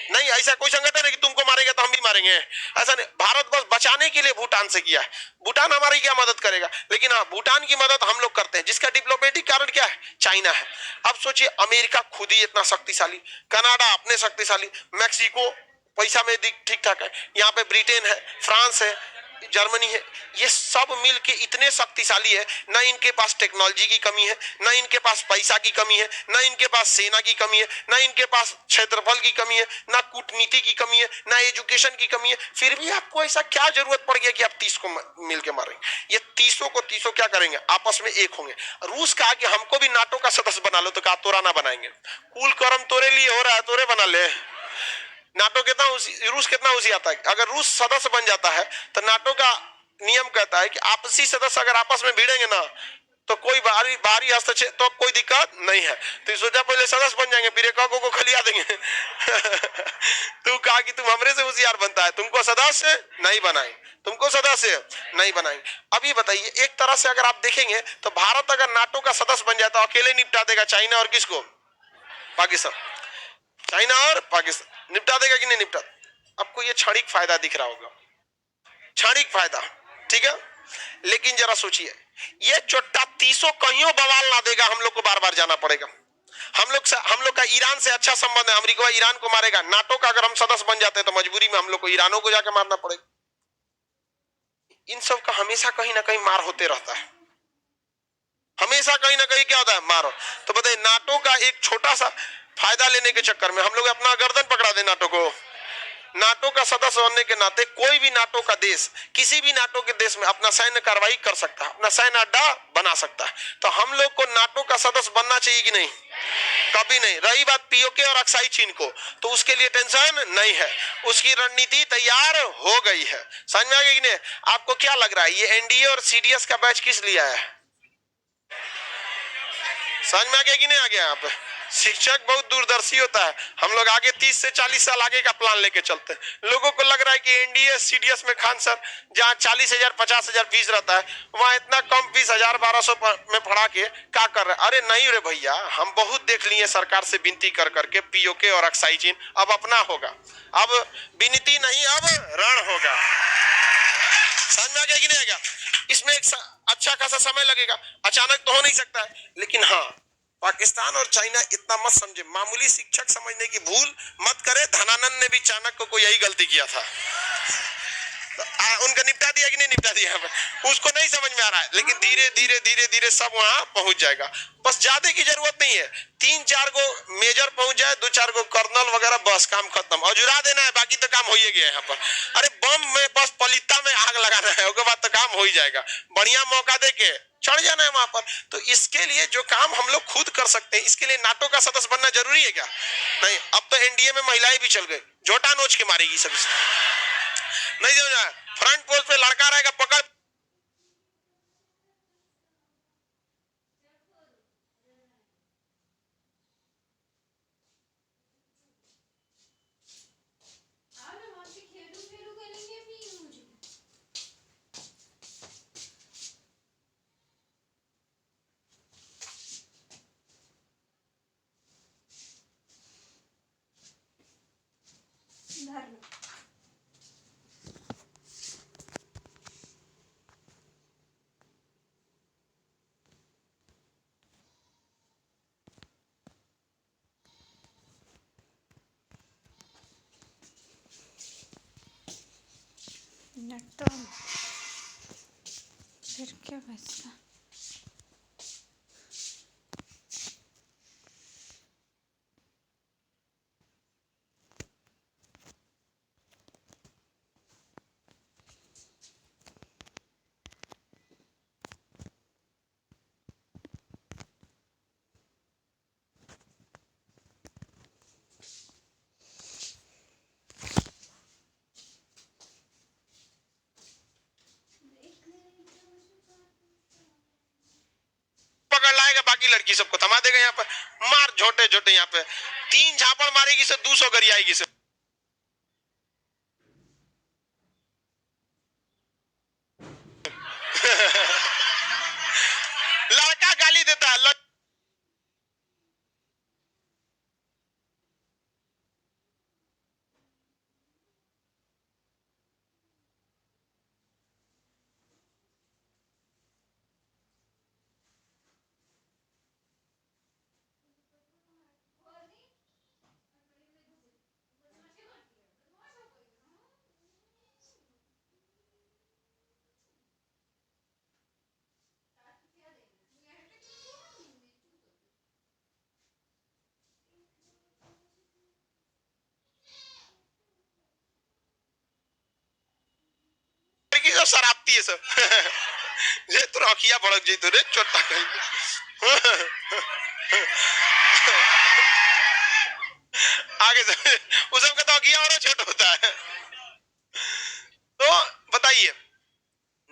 नहीं, ऐसा कोई संगठन है कि तुमको मारेंगे तो हम भी मारेंगे, ऐसा नहीं। भारत बस बचाने के लिए भूटान से किया है, भूटान हमारी क्या मदद करेगा, लेकिन हाँ भूटान की मदद हम लोग करते हैं, जिसका डिप्लोमेटिक कारण क्या है, चाइना है। अब सोचिए अमेरिका खुद ही इतना शक्तिशाली, कनाडा अपने शक्तिशाली, मैक्सिको पैसा में ठीक ठाक है, यहाँ पे ब्रिटेन है, फ्रांस है, जर्मनी है, ये सब मिलके इतने शक्तिशाली है। ना इनके पास टेक्नोलॉजी की कमी है, ना इनके पास पैसा की कमी है, ना इनके पास सेना की कमी है, ना इनके पास क्षेत्रफल की कमी है, ना कूटनीति की कमी है, ना एजुकेशन की कमी है। फिर भी आपको ऐसा क्या जरूरत पड़ गया कि आप 30 को मिलके मारेंगे। ये 30 क्या करेंगे, आपस में एक होंगे। रूस कहा कि हमको भी नाटो का सदस्य बना लो, तो कहा तोरा ना बनाएंगे, कुल कर्म तोरे लिए हो रहा है, तोरे बना ले। नाटो कितना रूस कितना आता है, अगर रूस सदस्य बन जाता है तो नाटो का नियम कहता है कि आपसी सदस्य अगर आपस में भिड़ेंगे ना तो कोई बाहरी हस्तक्षेप तो कोई दिक्कत नहीं है। तो सोचा पहले सदस्य बन जाएंगे, फिर एक को खलिया देंगे। तू कहा कि तुम हमरे से होशियार बनता है, तुमको सदस्य नहीं बनाएंगे, तुमको सदस्य नहीं बनाएंगे। अभी बताइए एक तरह से अगर आप देखेंगे तो भारत अगर नाटो का सदस्य बन जाए तो अकेले निपटा देगा चाइना और किसको, पाकिस्तान। चाइना और पाकिस्तान निपटा देगा कि नहीं निपटा। आपको ये क्षणिक फायदा दिख रहा होगा, क्षणिक फायदा, ठीक है। लेकिन जरा सोचिए ये चोट्टा 30 कहीं बवाल ना देगा, हम लोग को बार बार जाना पड़ेगा। हम लोग का ईरान से अच्छा संबंध है, अमेरिका ईरान को मारेगा। नाटो का अगर हम सदस्य बन जाते हैं तो मजबूरी में हम लोग को ईरानों को जाकर मारना पड़ेगा। इन सब का हमेशा कहीं ना कहीं मार होते रहता है, हमेशा कहीं ना कहीं क्या होता है, मारो। तो बताइए नाटो का एक छोटा सा फायदा लेने के चक्कर में हम लोग अपना गर्दन पकड़ा दे नाटो को। नाटो का सदस्य होने के नाते कोई भी नाटो का देश किसी भी नाटो के देश में अपना सैन्य कार्रवाई कर सकता है, अपना सैन्य अड्डा बना सकता है। तो हम लोग को नाटो का सदस्य बनना चाहिए कि नहीं। कभी नहीं। रही बात पीओके और अक्साई चीन को, तो उसके लिए टेंशन नहीं है, उसकी रणनीति तैयार हो गई है। समझ में आ गई कि नहीं? आपको क्या लग रहा है ये एनडीए और सीडीएस का बैच किस लिए है? समझ में आ गया कि नहीं आ गया? यहाँ पे शिक्षक बहुत दूरदर्शी होता है। हम लोग आगे 30 से 40 साल आगे का प्लान लेके चलते हैं। लोगों को लग रहा है कि एनडीए सीडीएस में खान सर जहाँ 40,000 50,000 फीस रहता है, वहां इतना कम फीस 1,000 1200 में पढ़ा के क्या कर रहे हैं? अरे नहीं रे भैया, हम बहुत देख लिए सरकार से विनती कर करके पीओके और अक्साई चीन। अब अपना होगा, अब विनती नहीं, अब रण होगा। समझ में आ गया कि नहीं आ गया? इसमें एक अच्छा खासा समय लगेगा, अचानक तो हो नहीं सकता है, लेकिन हाँ, पाकिस्तान और चाइना इतना मत समझे, मामूली शिक्षक समझने की भूल मत करे। धनानंद ने भी चाणक्य को यही गलती किया था। उनका निपटा दिया कि नहीं निपटा दिया? उसको नहीं समझ में आ रहा है, लेकिन धीरे धीरे धीरे धीरे सब वहां पहुंच जाएगा। बस ज्यादा की जरूरत नहीं है, 3-4 गो मेजर पहुंच जाए, 2-4 गो कर्नल वगैरह, बस काम खत्म। और जुड़ा देना है, बाकी तो काम हो ही गया यहाँ पर। अरे बम में बस पलिता में आग लगाना है, उसके बाद तो काम हो ही जाएगा। बढ़िया मौका देके चढ़ जाना है वहां पर। तो इसके लिए जो काम हम लोग खुद कर सकते हैं, इसके लिए नाटो का सदस्य बनना जरूरी है क्या? नहीं। अब तो एनडीए में महिलाएं भी चल गई, झोटा नोच के मारेगी सब। नहीं समझा? फ्रंट पोस्ट पे लड़का रहेगा, पकड़ नट्टो फिर क्या बचता? लाएगा, बाकी लड़की सबको थमा देगा। यहाँ पर मार झोटे झोटे, यहाँ पे 3 झापड़ मारेगी से 200 गरियाएगी से। लड़का गाली देता है, लड़की सब शराबती है सब। ये तो रखिया भड़क जी तो रे चोटा कहीं। आगे से उस सबका तो अगिया और छोटा होता है। तो बताइए,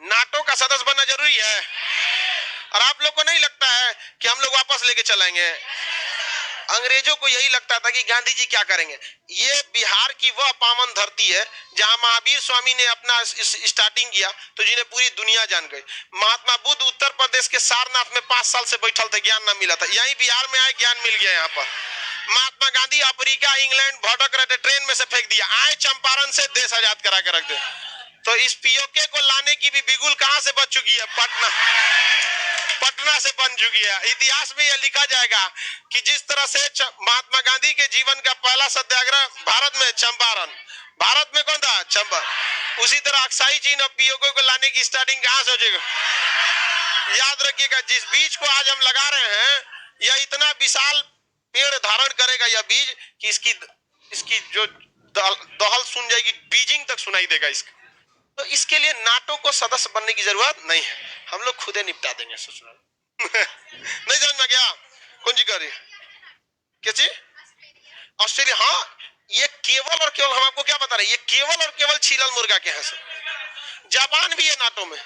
नाटो का सदस्य बनना जरूरी है? और आप लोग को नहीं लगता है कि हम लोग वापस लेके चलेंगे? अंग्रेजों को यही लगता था कि गांधी जी क्या करेंगे। ये बिहार की वह पावन धरती है जहां महावीर स्वामी ने अपना स्टार्टिंग किया, तो जिन्हें पूरी दुनिया जान गई। महात्मा बुद्ध उत्तर प्रदेश के सारनाथ में 5 साल से बैठल थे, ज्ञान ना मिला था, यही बिहार में आए, ज्ञान मिल गया। यहाँ पर महात्मा गांधी अफ्रीका इंग्लैंड भटक रहे थे, ट्रेन में से फेंक दिया, आए चंपारण से देश आजाद करा के रख दे। तो इस पीओके को लाने की भी बिगुल कहां से बच चुकी है? पटना से बन चुकी है। इतिहास में यह लिखा जाएगा कि जिस तरह से महात्मा गांधी के जीवन का पहला सत्याग्रह भारत में चंपारण, भारत में कौन था? चंपारण। उसी तरह अक्साई चीन और पीओके को लाने की स्टार्टिंग कहां से हो जाएगा? याद रखिएगा, जिस बीज को आज हम लगा रहे हैं, यह इतना विशाल पेड़ धारण करेगा, यह बीज कि इसकी जो दहल सुन जाएगी, बीजिंग तक सुनाई देगा इसका। तो इसके लिए नाटो को सदस्य बनने की जरूरत नहीं है, हम लोग खुद ही निपटा देंगे ससुराल। नहीं समझ में गया? कौन सी कर रही है? क्या चीज? ऑस्ट्रेलिया, हाँ ये केवल और केवल, हम आपको क्या बता रहे हैं, ये केवल और केवल छीलल मुर्गा के हैं सर। जापान भी है नाटो में,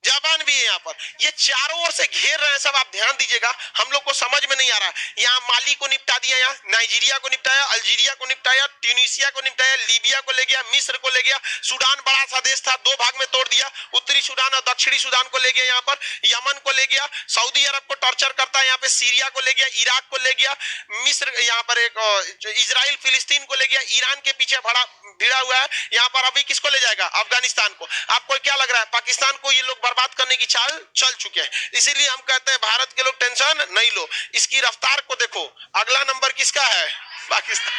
जापान भी है यहाँ पर, ये चारों ओर से घेर रहे हैं सब। आप ध्यान दीजिएगा, हम लोग को समझ में नहीं आ रहा है। यहाँ माली को निपटा दिया, यहाँ नाइजीरिया को निपटाया, अल्जीरिया को निपटाया, ट्यूनीसिया को निपटाया, लीबिया को ले गया, मिस्र को ले गया, सूडान बड़ा सा देश था 2 भाग में तोड़ दिया, उत्तरी सूडान और दक्षिणी सूडान को ले गया, यहाँ पर यमन को ले गया, सऊदी अरब को टॉर्चर करता है यहाँ पे, सीरिया को ले गया, इराक को ले गया, मिस्र यहाँ पर एक इजराइल फिलिस्तीन को ले गया, ईरान के पीछे बड़ा भिड़ा हुआ है यहाँ पर। अभी किसको ले जाएगा? अफगानिस्तान को। आपको क्या लग रहा है? पाकिस्तान को ये लोग बर्बाद करने की चाल चल चुके हैं। इसीलिए हम कहते हैं भारत के लोग टेंशन नहीं लो, इसकी रफ्तार को देखो। अगला नंबर किसका है? पाकिस्तान।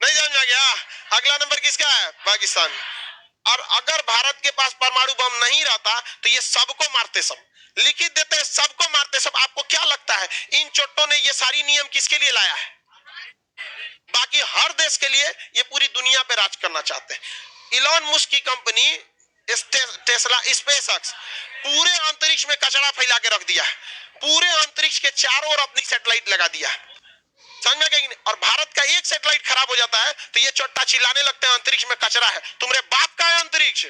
नहीं समझ आ गया? अगला नंबर किसका है? पाकिस्तान। और अगर भारत के पास परमाणु बम नहीं रहता तो ये सबको मारते, सब लिखित देते, सबको मारते सब। आपको क्या लगता है इन चोट्टों ने ये सारी नियम किसके लिए लाया है? बाकी हर देश के लिए। ये पूरी दुनिया पे राज करना चाहते हैं। इलॉन मस्क की कंपनी टेस्ला, स्पेसएक्स पूरे अंतरिक्ष में कचरा फैला के रख दिया है, पूरे अंतरिक्ष के चारों ओर अपनी सैटेलाइट लगा दिया है। समझ में गई? और भारत का एक सैटेलाइट खराब हो जाता है तो ये चोट्टा चिल्लाने लगते हैं अंतरिक्ष में कचरा है। तुम्हारे बाप का है अंतरिक्ष।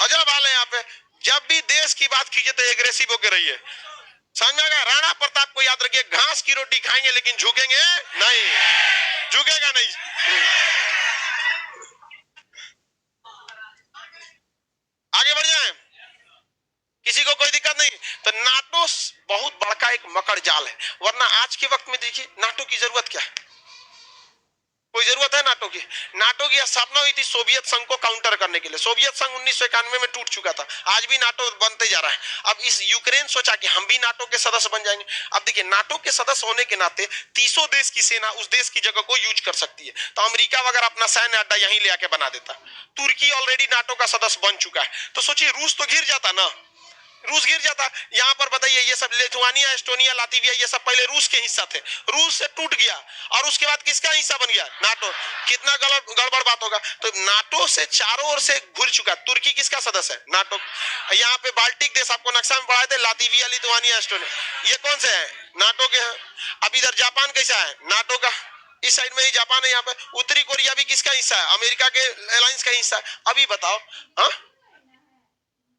अजब हाल है यहाँ पे। जब भी देश की बात कीजिए तो एग्रेसिव होकर रहिए। समझ में आ गया? राणा प्रताप को याद रखिए, घास की रोटी खाएंगे लेकिन झुकेंगे नहीं, झुकेगा नहीं। आगे बढ़ जाएं, किसी को कोई दिक्कत नहीं। तो नाटो बहुत बड़का एक मकर जाल है, वरना आज के वक्त में देखिए नाटो की जरूरत क्या है? कोई जरूरत है नाटो की? नाटो की स्थापना हुई थी सोवियत संघ को काउंटर करने के लिए। सोवियत संघ 1991 में टूट चुका था, आज भी नाटो बनते जा रहा है। अब इस यूक्रेन सोचा कि हम भी नाटो के सदस्य बन जाएंगे। अब देखिए नाटो के सदस्य होने के नाते 30 देश की सेना उस देश की जगह को यूज कर सकती है। तो अमेरिका वगैरह अपना सैन्य अड्डा यहीं ले आके बना देता। तुर्की ऑलरेडी नाटो का सदस्य बन चुका है, तो सोचिए रूस तो गिर जाता ना, रूस गिर जाता। यहाँ पर बताइए ये सब लिथुआनिया, एस्टोनिया, लातविया ये सब पहले रूस के हिस्सा थे, रूस से टूट गया और उसके बाद किसका हिस्सा बन गया? नाटो। कितना गड़बड़ बात होगा। तो नाटो से चारों ओर से घुर चुका। तुर्की किसका सदस्य है? नाटो। यहाँ पे बाल्टिक देश आपको नक्शा में पढ़ाए थे, लातविया, लिथुआनिया, एस्टोनिया, ये कौन से है? नाटो के हैं। अब इधर जापान कैसा है? नाटो का। इस साइड में ही जापान है। यहाँ पे उत्तरी कोरिया भी किसका हिस्सा है? अमेरिका के अलायंस का हिस्सा है। अभी बताओ, हाँ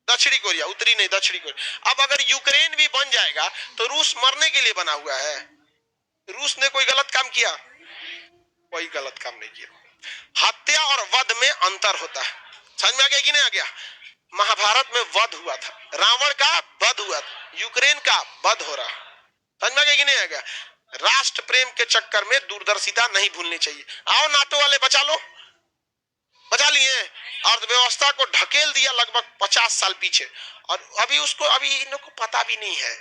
दक्षिणी कोरिया, उत्तरी नहीं दक्षिणी कोरिया। अब अगर यूक्रेन भी बन जाएगा तो रूस मरने के लिए बना हुआ है। रूस ने कोई गलत काम किया? कोई गलत काम नहीं किया। हत्या और वध में अंतर होता है। समझ में आ गया कि नहीं आ गया? महाभारत में वध हुआ था, रावण का वध हुआ था, यूक्रेन का वध हो रहा। समझ में आ गया कि नहीं आ गया? राष्ट्र प्रेम के चक्कर में दूरदर्शिता नहीं भूलनी चाहिए। आओ नाटो वाले बचा लो, बचा लिए। अर्थव्यवस्था को ढकेल दिया लगभग 50 साल पीछे, और अभी उसको अभी इन लोग को पता भी नहीं है,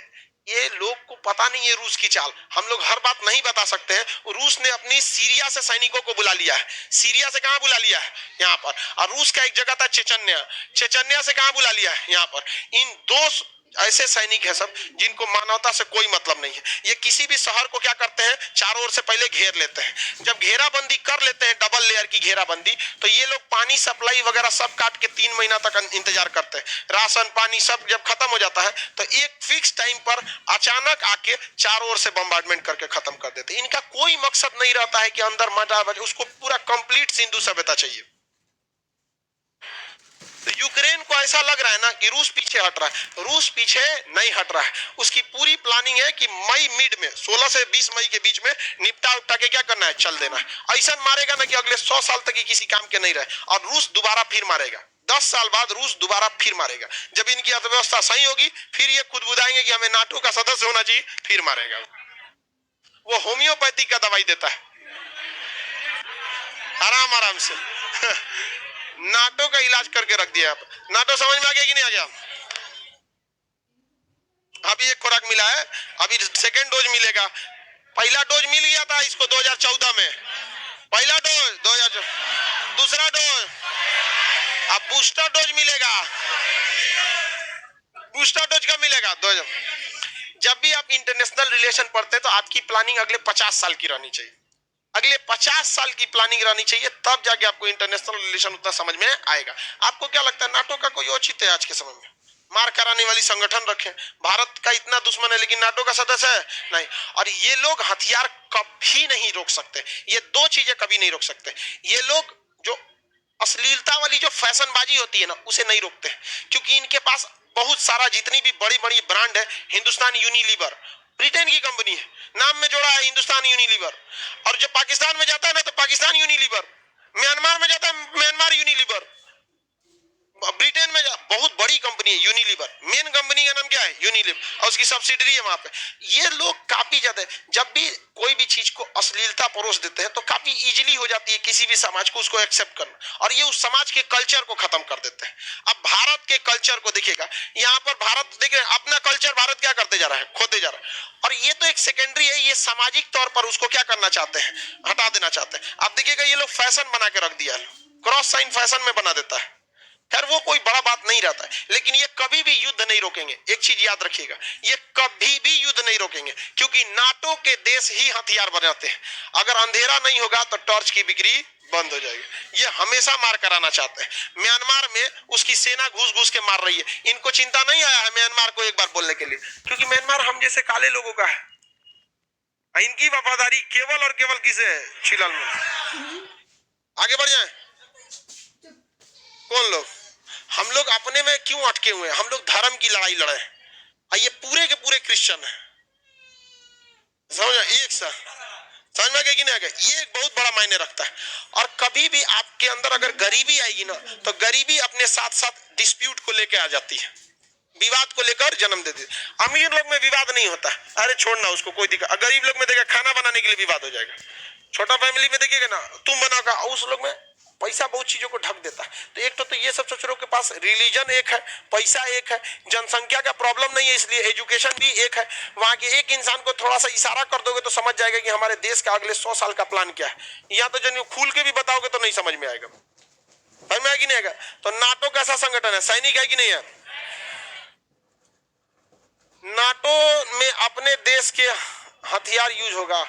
ये लोग को पता नहीं है रूस की चाल। हम लोग हर बात नहीं बता सकते हैं। रूस ने अपनी सीरिया से सैनिकों को बुला लिया है। सीरिया से कहां बुला लिया है? यहाँ पर। और रूस का एक जगह था चेचन्या, चेचन्या से कहां बुला लिया है? यहाँ पर। इन 2 ऐसे सैनिक हैं सब जिनको मानवता से कोई मतलब नहीं है। ये किसी भी शहर को क्या करते हैं? चारों ओर से पहले घेर लेते हैं। जब घेराबंदी कर लेते हैं, डबल लेयर की घेराबंदी, तो ये लोग पानी सप्लाई वगैरह सब काट के 3 महीना तक इंतजार करते हैं। राशन पानी सब जब खत्म हो जाता है तो एक फिक्स टाइम पर अचानक आके चारों ओर से बम्बार्डमेंट करके खत्म कर देते हैं। इनका कोई मकसद नहीं रहता है कि अंदर मजा, उसको पूरा कंप्लीट सिंधु सभ्यता चाहिए। तो यूक्रेन को ऐसा लग रहा है ना कि रूस पीछे हट रहा है। रूस पीछे नहीं हट रहा है। उसकी पूरी प्लानिंग है कि मई मिड में 16 से 20 मई के बीच में निपटा उपटा के क्या करना है? चल देना है। ऐसा मारेगा ना कि अगले 100 साल तक ही किसी काम के नहीं रहे। और रूस दोबारा फिर मारेगा, 10 साल बाद रूस दोबारा फिर मारेगा। जब इनकी अर्थव्यवस्था सही होगी फिर ये खुद बुझाएंगे कि हमें नाटो का सदस्य होना चाहिए, फिर मारेगा। वो होम्योपैथी का दवाई देता है आराम आराम से। नाटो का इलाज करके रख दिया। आप नाटो समझ में आ गया कि नहीं आ गया? अभी एक खुराक मिला है, अभी सेकेंड डोज मिलेगा। पहला डोज मिल गया था इसको 2014 में, पहला डोज 2014, दूसरा डोज, अब बूस्टर डोज मिलेगा। बूस्टर डोज कब मिलेगा? 2000। जब भी आप इंटरनेशनल रिलेशन पढ़ते हैं तो आपकी प्लानिंग अगले 50 साल की रहनी चाहिए। अगले 50 साल की प्लानिंग रहनी चाहिए, तब जाके आपको इंटरनेशनल रिलेशन उतना समझ में आएगा। आपको क्या लगता है नाटो का कोई औचित्य है आज के समय में? मार कराने वाली संगठन रखे। भारत का इतना दुश्मन है लेकिन नाटो का सदस्य है नहीं। और ये लोग हथियार कभी नहीं रोक सकते, ये दो चीजें कभी नहीं रोक सकते। ये लोग जो अश्लीलता वाली जो फैशनबाजी होती है ना, उसे नहीं रोकते, क्योंकि इनके पास बहुत सारा जितनी भी बड़ी बड़ी ब्रांड है, हिंदुस्तान यूनिलीवर ब्रिटेन की कंपनी है, नाम में जोड़ा है हिंदुस्तान यूनिलीवर। और जब पाकिस्तान में जाता है ना तो पाकिस्तान यूनिलीवर, म्यांमार में जाता है म्यांमार यूनिलीवर, ब्रिटेन में बहुत बड़ी कंपनी है यूनिलीवर, मेन कंपनी का नाम क्या है यूनिलीवर, और उसकी सब्सिडरी है वहां पे। ये लोग काफी ज्यादा, जब भी कोई भी चीज को अश्लीलता परोस देते हैं तो काफी इजीली हो जाती है किसी भी समाज को उसको एक्सेप्ट करना, और ये उस समाज के कल्चर को खत्म कर देते हैं। अब भारत के कल्चर को देखिएगा, यहाँ पर भारत देखिए अपना कल्चर भारत क्या करते जा रहा है, खोते जा रहा है। और ये तो एक सेकेंडरी है, ये सामाजिक तौर पर उसको क्या करना चाहते हैं, हटा देना चाहते हैं। आप देखिएगा ये लोग फैशन बना के रख दिया है, क्रॉस साइन फैशन में बना देता है। खैर वो कोई बड़ा बात नहीं रहता है, लेकिन ये कभी भी युद्ध नहीं रोकेंगे। एक चीज याद रखिएगा, ये कभी भी युद्ध नहीं रोकेंगे, क्योंकि नाटो के देश ही हथियार बनाते हैं। अगर अंधेरा नहीं होगा तो टॉर्च की बिक्री बंद हो जाएगी। ये हमेशा मार कराना चाहते हैं। म्यांमार में उसकी सेना घुस घुस के मार रही है, इनको चिंता नहीं आया है म्यांमार को एक बार बोलने के लिए, क्योंकि म्यांमार हम जैसे काले लोगों का है। इनकी वफादारी केवल और केवल किसे है, चिलाल में। आगे बढ़ जाए, कौन लोग, हम लोग अपने में क्यों अटके हुए हैं, हम लोग धर्म की लड़ाई लड़े हैं, और ये पूरे के पूरे क्रिश्चियन है। समझ एक समझ में गया कि नहीं आ गया, ये एक बहुत बड़ा मायने रखता है। और कभी भी आपके अंदर अगर गरीबी आएगी ना, तो गरीबी अपने साथ साथ डिस्प्यूट को लेकर आ जाती है, विवाद को लेकर जन्म देती है। अमीर लोग में विवाद नहीं होता, अरे छोड़ना उसको, कोई दिक्कत। गरीब लोग में देखिए खाना बनाने के लिए विवाद हो जाएगा, छोटा फैमिली में देखिएगा ना तुम बनाओगा, उस लोग में पैसा बहुत चीजों को ढक देता है। तो एक तो ये सब सोच रहे हो के पास रिलीजन एक है, पैसा एक है, जनसंख्या का प्रॉब्लम नहीं है, इसलिए एजुकेशन भी एक है। वहां के एक इंसान को थोड़ा सा इशारा कर दोगे तो समझ जाएगा कि हमारे देश का अगले 100 साल का प्लान क्या है। यहाँ तो जब खुल के भी बताओगे तो नहीं समझ में आएगा, समझ में आएगी नहीं आएगा। तो नाटो कैसा संगठन है, सैनिक है कि नहीं है। नाटो में अपने देश के हथियार यूज होगा,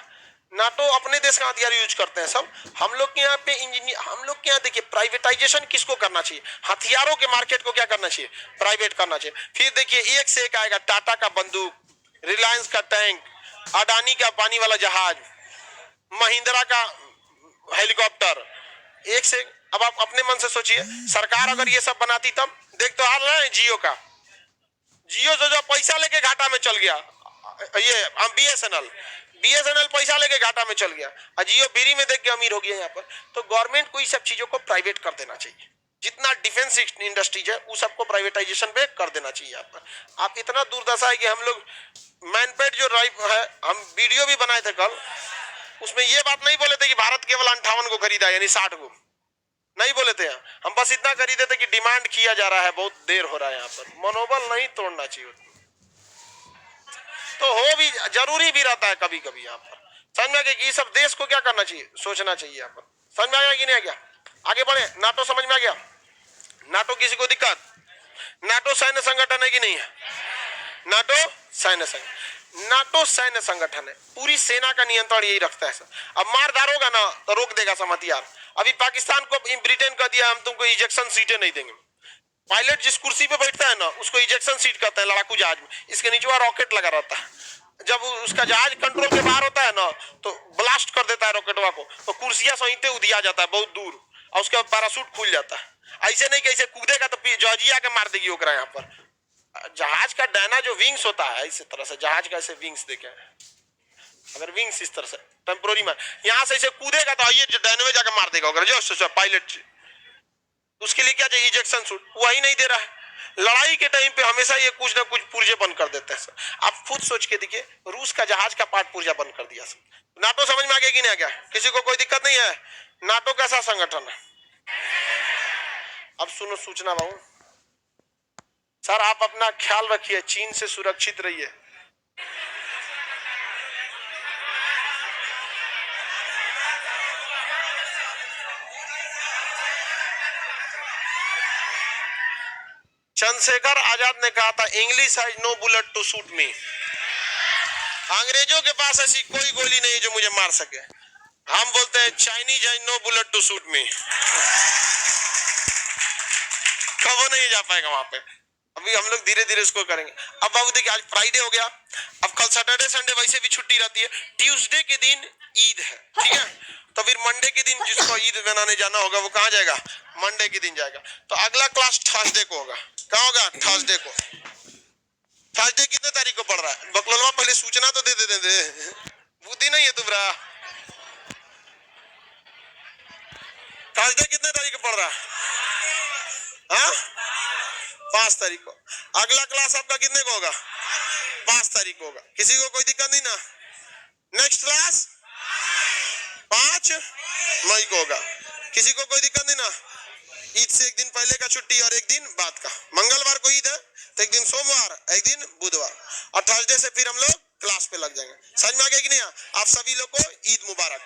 नाटो अपने देश का हथियार यूज करते हैं सब। हम लोग के यहाँ पे इंजीनियर, हम लोग के यहाँ देखिए प्राइवेटाइजेशन किसको करना चाहिए, हथियारों के मार्केट को क्या करना चाहिए, प्राइवेट करना चाहिए। फिर देखिए एक से एक आएगा, टाटा का बंदूक, रिलायंस का टैंक, अडानी का पानी वाला जहाज, महिंद्रा का हेलीकॉप्टर, एक से। अब आप अपने मन से सोचिए, सरकार अगर ये सब बनाती तब देख तो हाल रहे हैं जियो का, जियो जो पैसा लेके घाटा में चल गया, ये बीएसएनएल पैसा लेके घाटा में चल गया, और जियो फ्री में देख के अमीर हो गया यहाँ पर। तो गवर्नमेंट को ये सब चीजों को प्राइवेट कर देना चाहिए, जितना डिफेंस इंडस्ट्रीज है वो सबको प्राइवेटाइजेशन पे कर देना चाहिए यहाँ पर। आप इतना दुर्दशा है कि हम लोग मैनपेड जो राइफ है, हम वीडियो भी बनाए थे कल, उसमें ये बात नहीं बोले थे कि भारत केवल 58 को खरीदा यानी 60 को नहीं बोले थे। हम बस इतना खरीदे थे कि डिमांड किया जा रहा है, बहुत देर हो रहा है यहाँ पर, मनोबल नहीं तोड़ना चाहिए। तो हो भी जरूरी भी रहता है कभी कभी यहाँ पर, समझ में आ गया कि सब देश को क्या करना चाहिए, सोचना चाहिए यहाँ पर। समझ में आ गया कि नहीं आ गया, आगे बढ़े। नाटो समझ में आ गया, नाटो किसी को दिक्कत, नाटो सैन्य संगठन है कि नहीं है, नाटो सैन्य संगठन, नाटो सैन्य संगठन है, पूरी सेना का नियंत्रण यही रखता है सर। अब मारदार होगा ना तो रोक देगा सब हथियार। अभी पाकिस्तान को ब्रिटेन का दिया, हम तुमको इजेक्शन सीटें नहीं देंगे। पायलट जिस कुर्सी पे बैठता है ना उसको इजेक्शन सीट कहते हैं लड़ाकू जहाज में, इसके नीचे रॉकेट लगा रहता है। जब उसका जहाज कंट्रोल के बाहर होता है ना तो ब्लास्ट कर देता है रॉकेटवा को, तो कुर्सियां सहित उदिया जाता है बहुत दूर, और उसके बाद पैराशूट खुल जाता है। ऐसे नहीं कि ऐसे कूदेगा तो जॉर्जिया के मार देगी ओकरा। यहाँ पर जहाज का डायना जो विंग्स होता है, इस तरह से जहाज का ऐसे विंग्स देखे, अगर विंग्स इस तरह से टेम्पोररी मार, यहाँ से ऐसे कूदेगा तो ये डायनो जाकर मार देगा जो पायलट। उसके लिए क्या चाहिए, इजेक्शन सूट, वही नहीं दे रहा है। लड़ाई के टाइम पे हमेशा ये कुछ ना कुछ पुर्जे बंद कर देते हैं सर। आप खुद सोच के देखिए, रूस का जहाज का पार्ट पुर्जा बंद कर दिया सर। नाटो समझ में आ गया कि नहीं आ गया, किसी को कोई दिक्कत नहीं है। नाटो कैसा संगठन है, अब सुनो सूचना बाबू सर, आप अपना ख्याल रखिए, चीन से सुरक्षित रहिए। चंद्रशेखर आजाद ने कहा था, English has no bullet to shoot me. अंग्रेजों के पास ऐसी कोई गोली नहीं जो मुझे मार सके। हम बोलते हैं Chinese has no bullet to shoot me. कब नहीं जा पाएगा वहां पे। अभी हम लोग धीरे धीरे उसको करेंगे। अब बाबू देखिए, आज फ्राइडे हो गया, अब कल सैटरडे संडे वैसे भी छुट्टी रहती है, ट्यूसडे के दिन ईद है, ठीक है? तो फिर मंडे के दिन जिसको ईद मनाने जाना होगा वो कहाँ जाएगा? मंडे के दिन जाएगा। तो अगला क्लास थर्सडे को होगा। कहाँ होगा? थर्सडे को। थर्सडे कितने तारीख को पढ़ रहा है? बकलोलवा पहले सूचना तो दे दे, बुद्धि नहीं है तुम्हारा। थर्सडे कितने तारीख को पढ़ रहा है? हाँ, 5 तारीख को। अगला क्लास आपका कितने को होगा? 5 तारीख को होगा। किसी को कोई दिक्कत नहीं ना? नेक्स्ट क्लास 5 मई को होगा। किसी को कोई दिक्कत नहीं ना? ईद से एक दिन पहले का छुट्टी और एक दिन बाद का। मंगलवार को ईद है तो एक दिन सोमवार, एक दिन बुधवार, और थर्सडे से फिर हम लोग क्लास पे लग जाएंगे। समझ में आ गया कि नहीं? आप सभी लोग को ईद मुबारक।